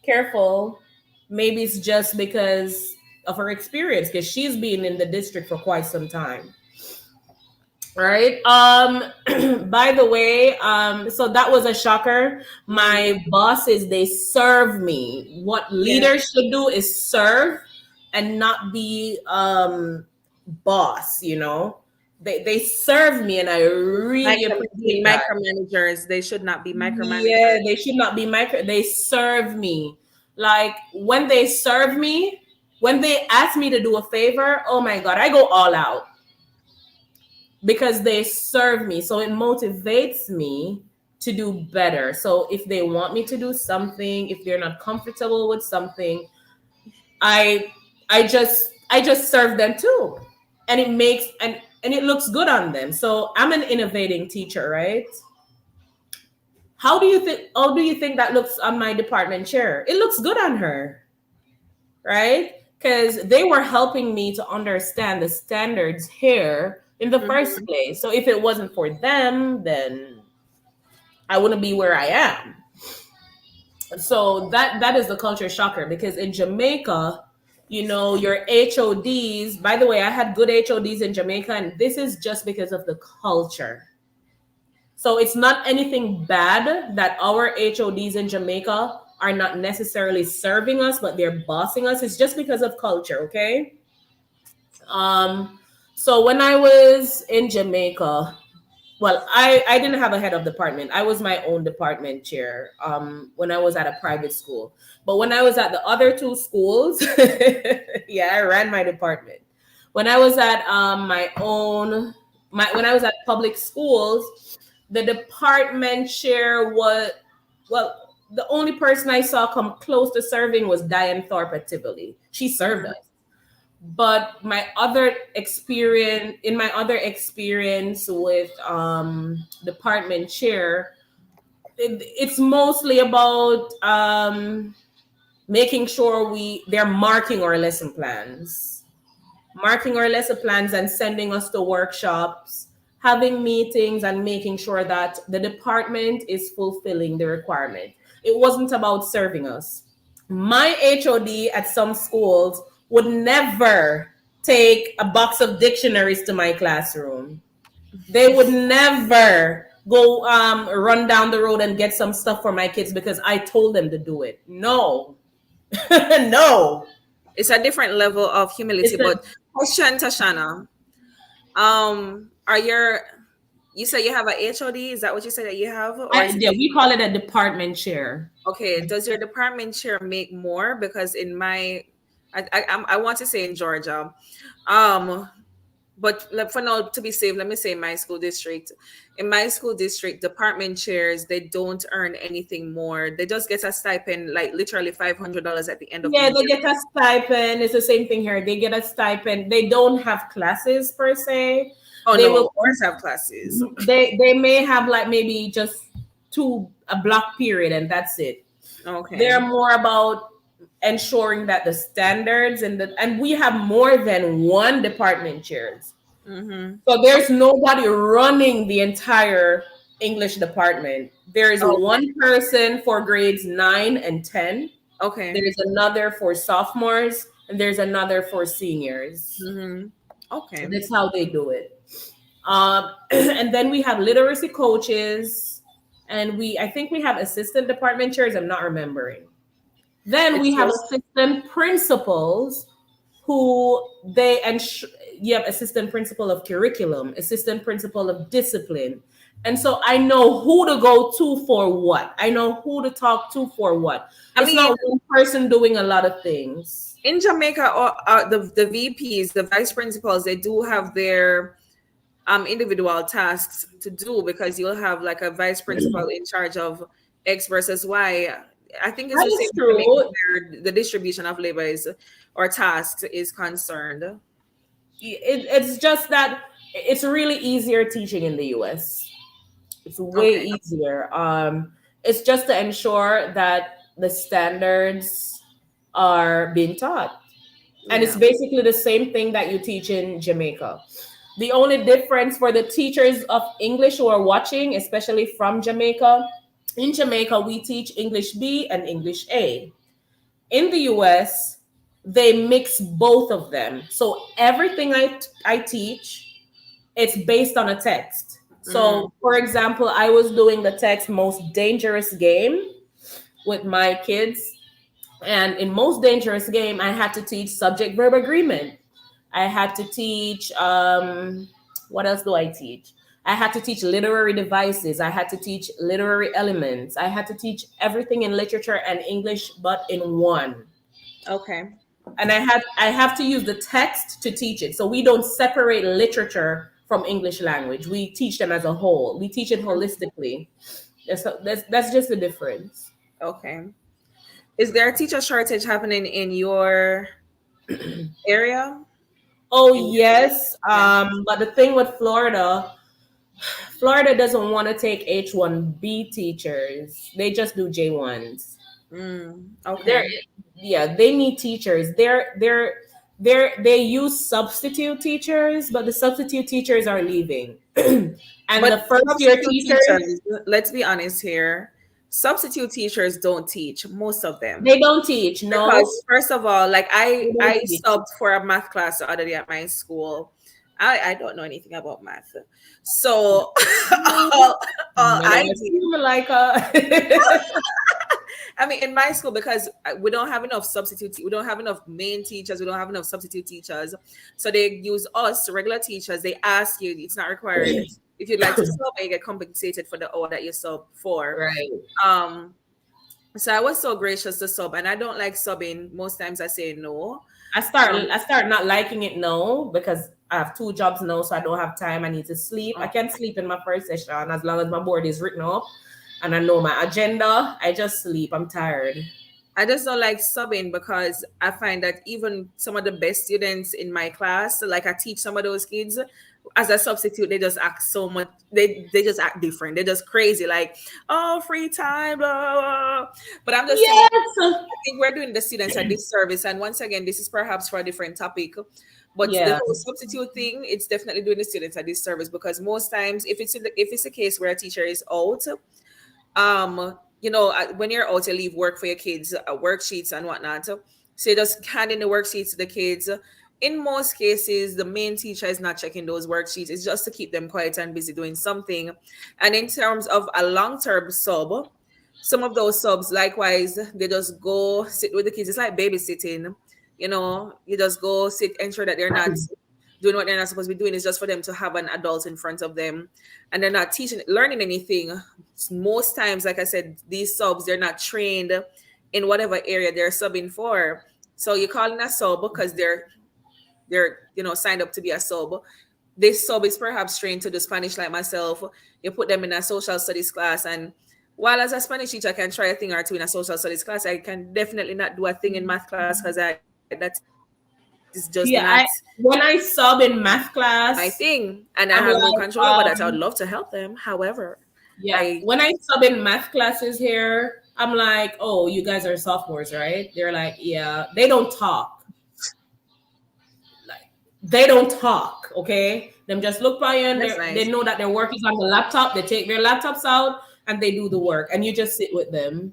Careful. Maybe it's just because of her experience because she's been in the district for quite some time. All right. By the way, so that was a shocker. mhm, My bosses, they serve me. What yeah, leaders should do is serve and not be boss, you know. They serve me and I really being appreciate that. micromanagers, they should not be Yeah, micromanagers. they should not be micro. They serve me. Like when they serve me, when they ask me to do a favor, oh my God, I go all out because they serve me. So it motivates me to do better. So if they want me to do something, if they're not comfortable with something, I I just serve them too. And it makes and it looks good on them. So I'm an innovating teacher, right? How do you think that looks on my department chair? It looks good on her, right? Because they were helping me to understand the standards here in the first Mhm. place. So if it wasn't for them, then I wouldn't be where I am. So that is the culture shocker because in Jamaica, your HODs, by the way, I had good HODs in Jamaica, and this is just because of the culture. So it's not anything bad that our HODs in Jamaica are not necessarily serving us, but they're bossing us. It's just because of culture, okay? Um, so when I was in Jamaica, well, I didn't have a head of department. I was my own department chair when I was at a private school. But when I was at the other two schools, yeah, I ran my department. When I was at when I was at public schools, the department chair was, well, the only person I saw come close to serving was Diane Thorpe at Tivoli. She served Mhm. us. But my other experience with department chair, it's mostly about making sure they're marking our lesson plans and sending us to workshops, having meetings and making sure that the department is fulfilling the requirement. It wasn't about serving us. My HOD at some schools would never take a box of dictionaries to my classroom. They would never go run down the road and get some stuff for my kids because I told them to do it. No. No. It's a different level of humility. It's a But question, Tashana, are you say you have a HOD? Is that what you said that you have, or is it yeah, we call it a department chair. okay? Does your department chair make more? Because in my, I want to say in Georgia, um, but like, for now to be safe, let me say my school district. In my school district, department chairs, they don't earn anything more. They just get a stipend, like literally $500 at the end of the Yeah, they year. get a stipend. It's the same thing here. They get a stipend. They don't have classes per se. Oh They no, will ours have classes. they may have like maybe just a block period and that's it. They're Okay. more about ensuring that the standards and we have more than one department chairs. Mm-hmm. So there's Okay. nobody running the entire English department. There is Okay. one person for grades 9 and 10. Okay. There's another for sophomores, and there's another for seniors. Mm-hmm. Okay. That's how they do it. And then we have literacy coaches, and I think we have assistant department chairs. I'm not remembering. Then we It's have just, assistant principals who you have assistant principal of curriculum, assistant principal of discipline. And so I know who to go to for what. I know who to talk to for what. I It's mean, not one person doing a lot of things. in Jamaica, the VPs, the vice principals, they do have their individual tasks to do, because you'll have like a vice principal in charge of X versus Y. I think it's That the same is in Jamaica, true. where the distribution of labor is, or tasks is concerned. It's just that it's really easier teaching in the US. It's way Okay. easier. It's just to ensure that the standards are being taught. And it's Yeah. basically the same thing that you teach in Jamaica. The only difference for the teachers of English who are watching, especially from Jamaica, in Jamaica, we teach English B and English A. In the US, they mix both of them. So everything I teach, it's based on a text. Mm-hmm. So, for example, I was doing the text Most Dangerous Game with my kids. And in Most Dangerous Game, I had to teach subject verb agreement. I had to teach, what else do I teach? I had to teach literary devices. I had to teach literary elements. I had to teach everything in literature and English, but in one. Okay. And I have to use the text to teach it. So we don't separate literature from English language. We teach them as a whole. We teach it holistically. That's just the difference. Okay. Is there a teacher shortage happening in your area? Oh In yes, yeah. but the thing with Florida doesn't want to take H1B teachers. They just do J1s. They're Okay. Yeah, they need teachers. They use substitute teachers, but the substitute teachers are leaving. And But the first year substitute teachers, teachers, let's be honest here. Substitute teachers don't teach, most of them. they don't teach. No, Because first of all, like they don't I teach. subbed for a math class the other day at my school. I don't know anything about math. So all, all Man, I I did, see Malika. I mean, in my school, because we don't have enough we don't have enough main teachers, we don't have enough substitute teachers. So they use us, regular teachers. They ask you, it's not required. If you'd like to sub, you get compensated for the hour that you sub for. Right. Um, so I was so gracious to sub, and I don't like subbing. Most times I say no. I start not liking it now because I have two jobs now, so I don't have time. I need to sleep. I can sleep in my first session as long as my board is written up and I know my agenda. I just sleep. I'm tired. I just don't like subbing, because I find that even some of the best students in my class, like I teach some of those kids, as a substitute, they just act so much. They just act different. They're just crazy, like, oh, free time, blah, blah, blah. But I'm just saying, Yes. I think we're doing the students a disservice. And once again, this is perhaps for a different topic. But the Yeah. whole substitute thing, it's definitely doing the students a disservice, because most times, if it's a case where a teacher is out, when you're out, you leave work for your kids, worksheets and whatnot. So you just hand in the worksheets to the kids. In most cases, the main teacher is not checking those worksheets. It's just to keep them quiet and busy doing something. And in terms of a long-term sub, some of those subs, likewise, they just go sit with the kids. It's like babysitting. You just go sit, ensure that they're not doing what they're not supposed to be doing. It's just for them to have an adult in front of them, and they're not learning anything. Most times, like I said, these subs, they're not trained in whatever area they're subbing for. So you call in a sub because they're signed up to be a sub. This sub is perhaps trained to do Spanish like myself. You put them in a social studies class, and while as a Spanish teacher I can try a thing or two in a social studies class, I can definitely not do a thing in math class, because that is just Yeah. not When I sub in math my class, thing, and I I'm have no like, control over that. I would love to help them. However, yeah. I When I sub in math classes here, I'm like, oh, you guys are sophomores, right? They're like, yeah. They don't talk. They don't talk, okay? Them just look by you and that's they nice. know that their work is on the laptop. They take their laptops out and they do the work, and you just sit with them.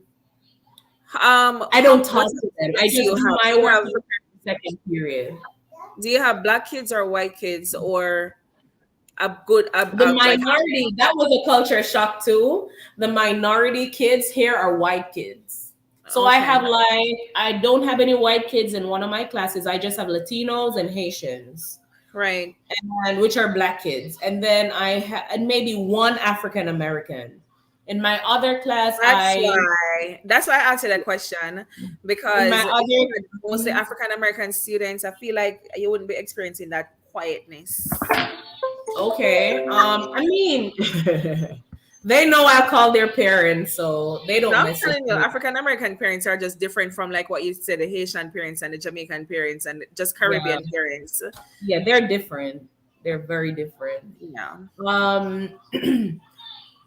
I don't talk to them. I Do just you do have? my Do you work have and prepare second period. Do you have black kids or white kids, or a good The like minority, that was a culture shock too. The minority kids here are white kids. So I okay, have like, I don't have any white kids in one of my classes. I just have Latinos and Haitians, right? and which are black kids. And then and maybe one African American. In my other class, That's why I asked you that question, in my because if you other, had mostly Mhm. African American students, I feel like you wouldn't be experiencing that quietness. Okay. I mean, they know I call their parents, so they No, don't I'm mess with telling you, me. African American parents are just different from like what you said, the Haitian parents and the Jamaican parents and just Yeah, Caribbean parents. yeah, they're different. They're very different. Yeah. Um,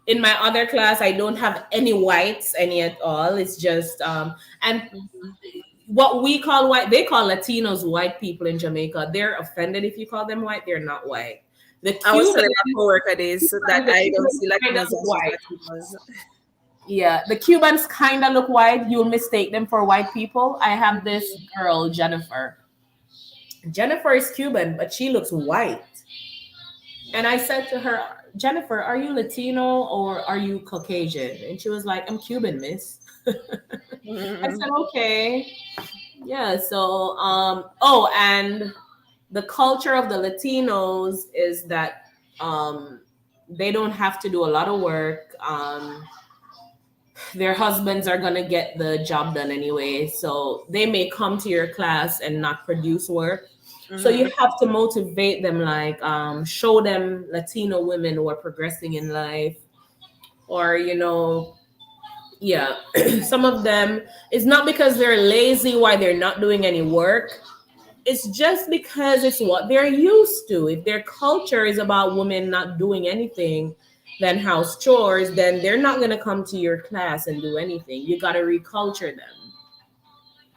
in my other class, I don't have any whites, any at all. It's just and Mhm. what we call white, they call Latinos white people in Jamaica. They're offended if you call them white. They're not white. The I was Cubans, telling my coworker this that the I don't Cubans see kind of Latinos look as just white. Latinos. Yeah, the Cubans kind of look white. You'll mistake them for white people. I have this Mhm. girl, Jennifer. Jennifer is Cuban, but she looks white. And I said to her, Jennifer, are you Latino or are you Caucasian? And she was like, I'm Cuban, miss. I said, Mhm. okay. Yeah, so oh, and the culture of the Latinos is that they don't have to do a lot of work. Their husbands are gonna get the job done anyway, so they may come to your class and not produce work. So you Mhm. have to motivate them, like show them Latino women who are progressing in life, or yeah. Some of them, it's not because they're lazy why they're not doing any work. It's just because it's what they're used to. If their culture is about women not doing anything than house chores, then they're not going to come to your class and do anything. You got to reculture them.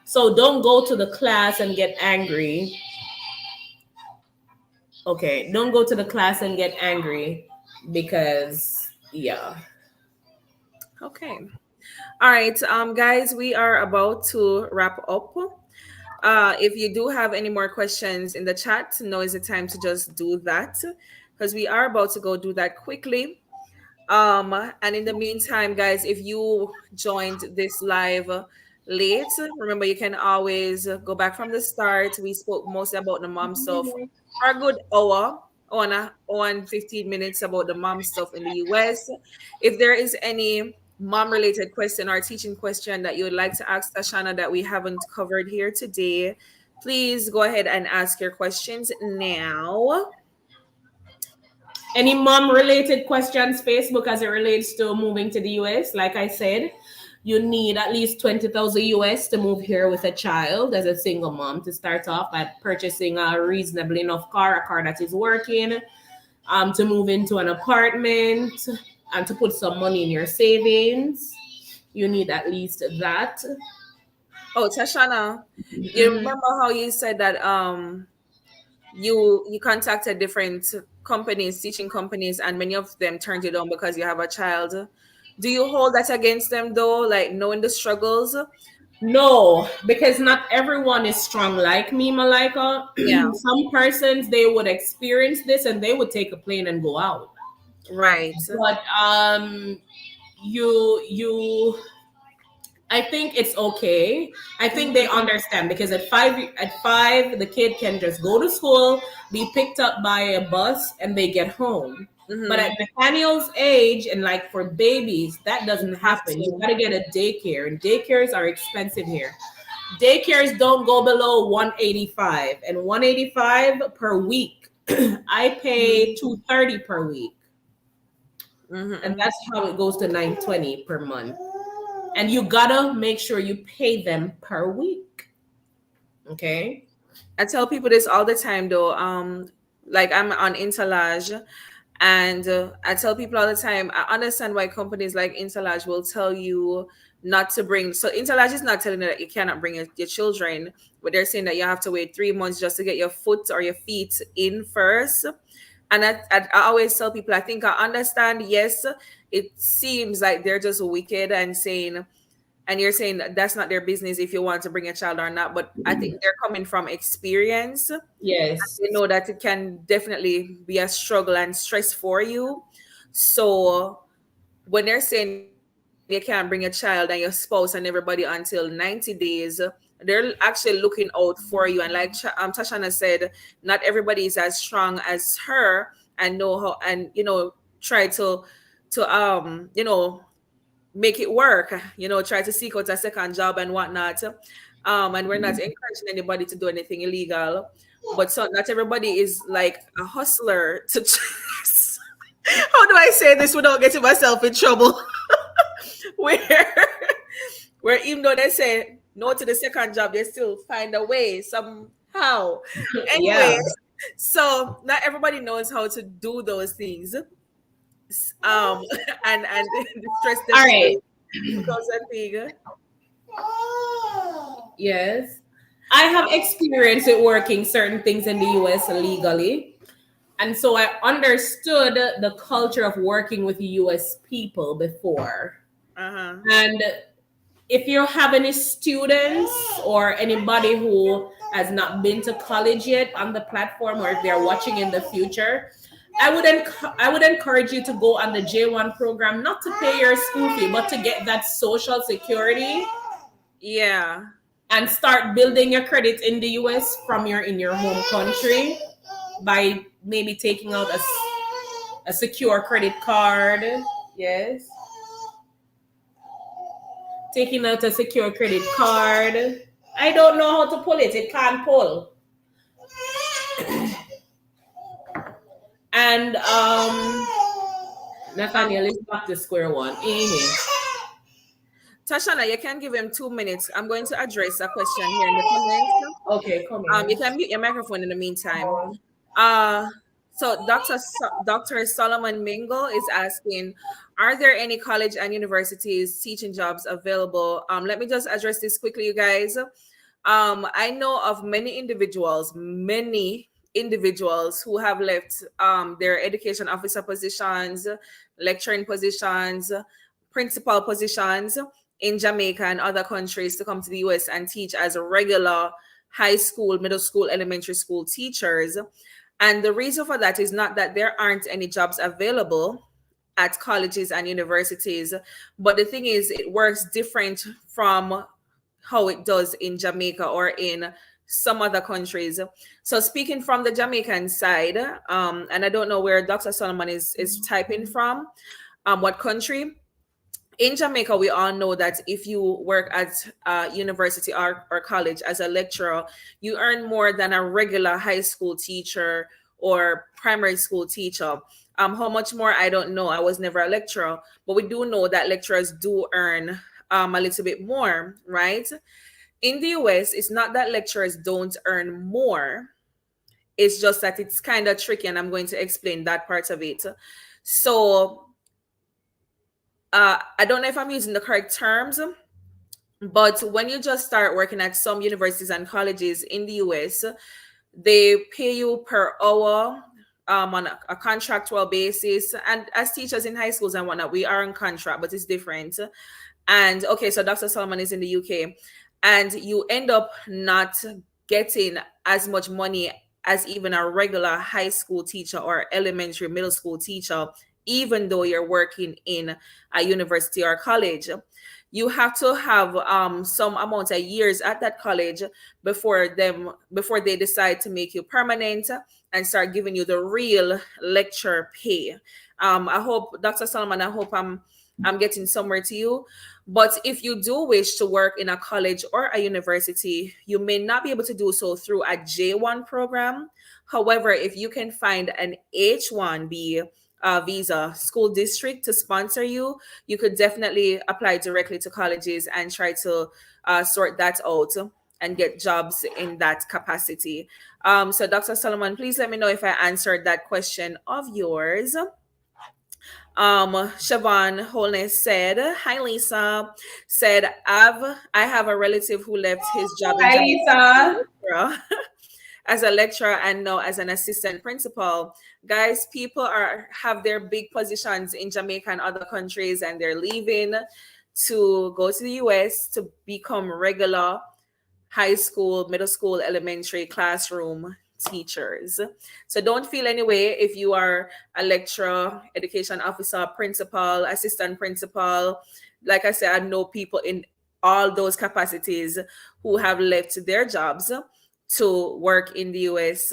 So don't go to the class and get angry. Okay, don't go to the class and get angry because, yeah. Okay. All right, guys, we are about to wrap up. If you do have any more questions in the chat, now is the time to just do that, because we are about to go do that quickly. And in the meantime, guys, if you joined this live late, remember you can always go back from the start. We spoke mostly about the mom stuff for a good hour, on 15 minutes about the mom stuff in the US. If there is any mom related question or teaching question that you would like to ask Tashana that we haven't covered here today, please go ahead and ask your questions now. Any mom related questions, Facebook, as it relates to moving to the US? Like I said, you need at least 20,000 US to move here with a child as a single mom, to start off by purchasing a reasonably enough car, a car that is working, to move into an apartment, and to put some money in your savings. You need at least that. Oh, Tashana, you Mhm. remember how you said that you contacted different companies, teaching companies, and many of them turned you down because you have a child. Do you hold that against them though, like knowing the struggles? No, because not everyone is strong like me, Malika. Yeah, Some persons, they would experience this and they would take a plane and go out. right. But you I think it's okay. I think they Mm-hmm, understand because at five the kid can just go to school, be picked up by a bus, and they get home. But mm-hmm. at Nathaniel's age, and like for babies, that You doesn't have happen. You to. gotta get a daycare, and daycares are expensive here. Daycares don't go below 185, and 185 per week. I pay Mm-hmm, 230 per week, and mm-hmm. that's how it goes to 920 per month. And you gotta make sure you pay them per week. Okay. I tell people this all the time though. Like I'm on Interlage, and I tell people all the time, I understand why companies like Interlage will tell you not to bring. So Interlage is not telling you that you cannot bring your children, but they're saying that you have to wait 3 months just to get your foot or your feet in first. And I always tell people, I think I understand. Yes, it seems like they're just wicked and saying and you're saying that that's not their business if you want to bring a child or not. But I think they're coming from experience. Yes. They know that it can definitely be a struggle and stress for you. So when they're saying you can't bring a child and your spouse and everybody until 90 days, they're actually looking out for you. And like Tashana said, not everybody is as strong as her and know how, and try to make it work, try to seek out a second job and whatnot. And we're not encouraging anybody to do anything illegal, but so not everybody is like a hustler to how do I say this without getting myself in trouble? where where even though they say no to the second job, they still find a way somehow. Anyway, Yeah. so not everybody knows how to do those things. And the stress All right. definitely becomes a thing. Yes. I have experience with working certain things in the US legally. And so I understood the culture of working with US people before. Uh-huh. And if you have any students or anybody who has not been to college yet on the platform, or if they're watching in the future, I would encourage you to go on the J1 program, not to pay your school fee, but to get that social security Yeah. and start building your credit in the US from your home country by maybe taking out a secure credit card. Yes. Taking out a secure credit card. I don't know how to pull it. It can't pull. And Nathaniel is back to square one. Tashana, you can give him 2 minutes. I'm going to address a question here in the comments. Okay, come here. You can mute your microphone in the meantime. Uh, so Dr. Solomon Mingle is asking, are there any college and universities teaching jobs available? Let me just address this quickly, you guys. I know of many individuals who have left their education officer positions, lecturing positions, principal positions in Jamaica and other countries to come to the US and teach as a regular high school, middle school, elementary school teachers. And the reason for that is not that there aren't any jobs available at colleges and universities, but the thing is, it works different from how it does in Jamaica or in some other countries. So speaking from the Jamaican side, and I don't know where Dr. Solomon is typing from, what country. In Jamaica, we all know that if you work at university or college as a lecturer, you earn more than a regular high school teacher or primary school teacher. How much more, I don't know. I was never a lecturer, but we do know that lecturers do earn a little bit more, right? In the US, it's not that lecturers don't earn more. It's just that it's kind of tricky, and I'm going to explain that part of it. So I don't know if I'm using the correct terms, but when you just start working at some universities and colleges in the US, they pay you per hour on a contractual basis. And as teachers in high schools and whatnot, we are on contract, but it's different. And okay, so Dr. Solomon is in the UK, and you end up not getting as much money as even a regular high school teacher or elementary middle school teacher, even though you're working in a university or college. You have to have some amount of years at that college before they decide to make you permanent and start giving you the real lecture pay. I hope, Dr. Solomon, I hope I'm getting somewhere to you. But if you do wish to work in a college or a university, you may not be able to do so through a J1 program. However, if you can find an H1B visa school district to sponsor you, you could definitely apply directly to colleges and try to sort that out and get jobs in that capacity. So Dr. Solomon, please let me know if I answered that question of yours. Siobhan Holness said, hi Lisa, said, I have a relative who left his job in Hi, Lisa. Jamaica as a lecturer and now as an assistant principal. Guys, people have their big positions in Jamaica and other countries, and they're leaving to go to the US to become regular high school, middle school, elementary classroom teachers. So don't feel any way if you are a lecturer, education officer, principal, assistant principal. Like I said, I know people in all those capacities who have left their jobs to work in the US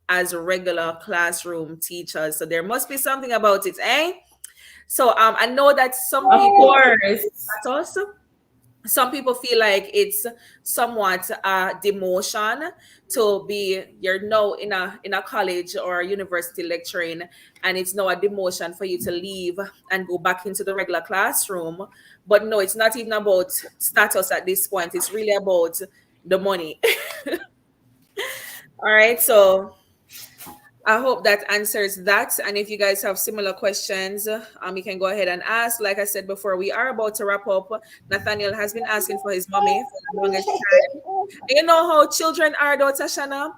as regular classroom teachers. So there must be something about it, eh? So I know that some Of people course. status, some people feel like it's somewhat a demotion to be you're now in a college or university lecturing, and it's now a demotion for you to leave and go back into the regular classroom. But no, it's not even about status at this point. It's really about the money. All right, so I hope that answers that. And if you guys have similar questions, you can go ahead and ask. Like I said before, we are about to wrap up. Nathaniel has been asking for his mommy for the longest time. And you know how children are, though, Tashana?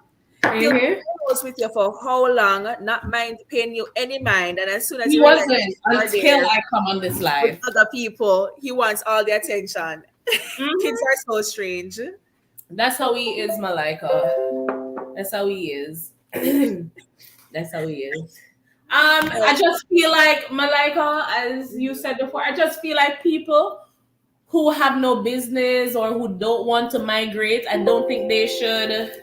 He'll be Mm-hmm. close with you for how long, not mind paying you any mind. And as soon as He you realize wasn't you are until there I come on this with live. other people, he wants all the attention. Kids Mm-hmm. are so strange. That's how he is, Malika. That's how he is. That's how he is. I just feel like Malika, as you said before, I just feel like people who have no business or who don't want to migrate, I don't think they should.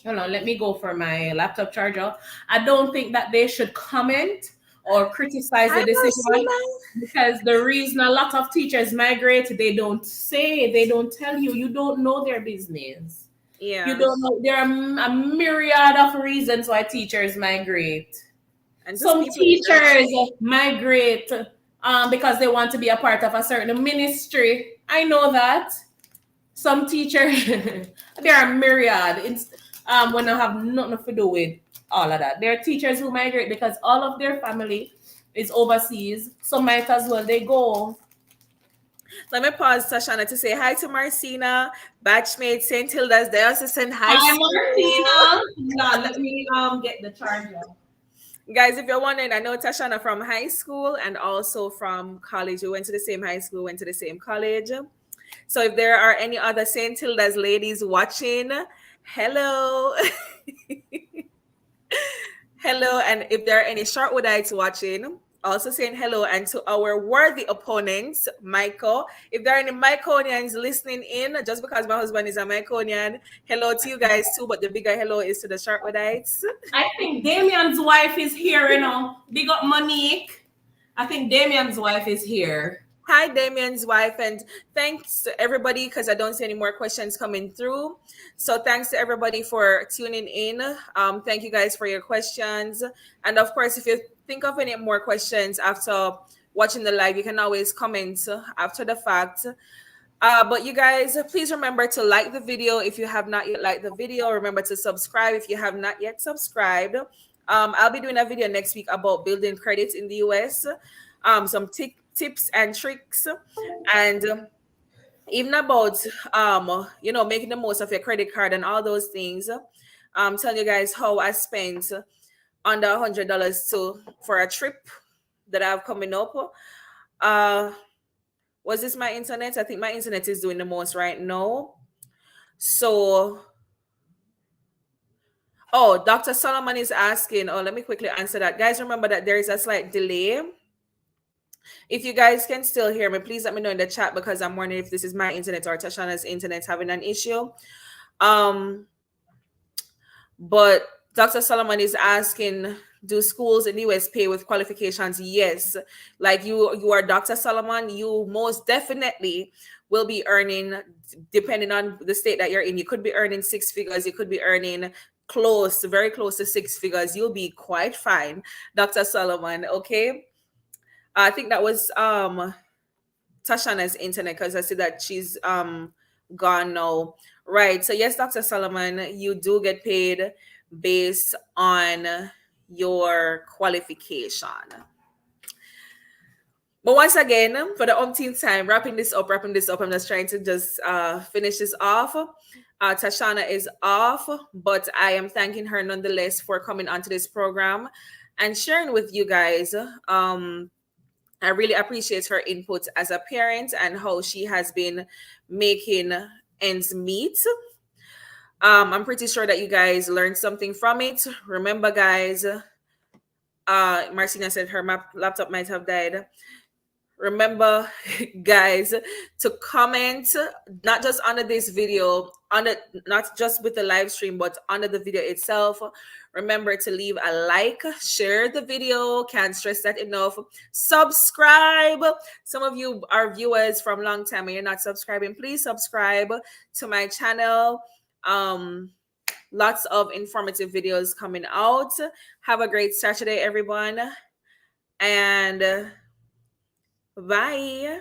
Hold on, let me go for my laptop charger. I don't think that they should comment or criticize Hi, the decision, Marcina. because the reason a lot of teachers migrate, they don't say, they don't tell you, you don't know their business. You Yeah. don't know. There are a myriad of reasons why teachers migrate. And just Some people in teachers general. migrate because they want to be a part of a certain ministry. I know that. Some teachers, there are myriad. It's when I have nothing to do with all of that. There are teachers who migrate because all of their family is overseas, so might as well they go. Let me pause, Tashana, to say hi to Marcina, batchmate St. Hilda's Diocesan High Hi, School. Martina. Now let me get the charger. Guys, if you're wondering, I know Tashana from high school and also from college. We went to the same high school, went to the same college. So if there are any other St. Hilda's ladies watching, hello. Hello, and if there are any Sharpwoodites watching, also saying hello, and to our worthy opponents, Michael. If there are any Myconians listening in, just because my husband is a Myconian, hello to you guys too, but the bigger hello is to the Sharpwoodites. I think Damien's wife is here, you know. Big up Monique. I think Damien's wife is here. Hi, Damien's wife, and thanks to everybody because I don't see any more questions coming through. So thanks to everybody for tuning in. Thank you guys for your questions, and of course, if you think of any more questions after watching the live, you can always comment after the fact. But you guys, please remember to like the video if you have not yet liked the video. Remember to subscribe if you have not yet subscribed. I'll be doing a video next week about building credit in the US. Some tips and tricks, and even about making the most of your credit card and all those things. Tell you guys how I spent under $100 for a trip that I have coming up. Was this my internet? I think my internet is doing the most right now. So, oh, Dr. Solomon is asking. Oh, let me quickly answer that. Guys, remember that there is a slight delay. If you guys can still hear me, please let me know in the chat because I'm wondering if this is my internet or Tashana's internet having an issue. But Dr. Solomon is asking, do schools in the US pay with qualifications? Yes. Like you are Dr. Solomon, you most definitely will be earning, depending on the state that you're in. You could be earning six figures, you could be earning very close to six figures. You'll be quite fine, Dr. Solomon. Okay. I think that was Tashana's internet because I see that she's gone now. Right. So yes, Dr. Solomon, you do get paid based on your qualification. But once again, for the umpteenth time, wrapping this up, I'm just trying to just finish this off. Tashana is off, but I am thanking her nonetheless for coming onto this program and sharing with you guys I really appreciate her input as a parent and how she has been making ends meet. I'm pretty sure that you guys learned something from it. Remember, guys, Marcina said her laptop might have died. Remember, guys, to comment not just under this video, under not just with the live stream, but under the video itself. Remember to leave a like, share the video. Can't stress that enough. Subscribe. Some of you are viewers from long time and you're not subscribing. Please subscribe to my channel. Lots of informative videos coming out. Have a great Saturday, everyone, and bye.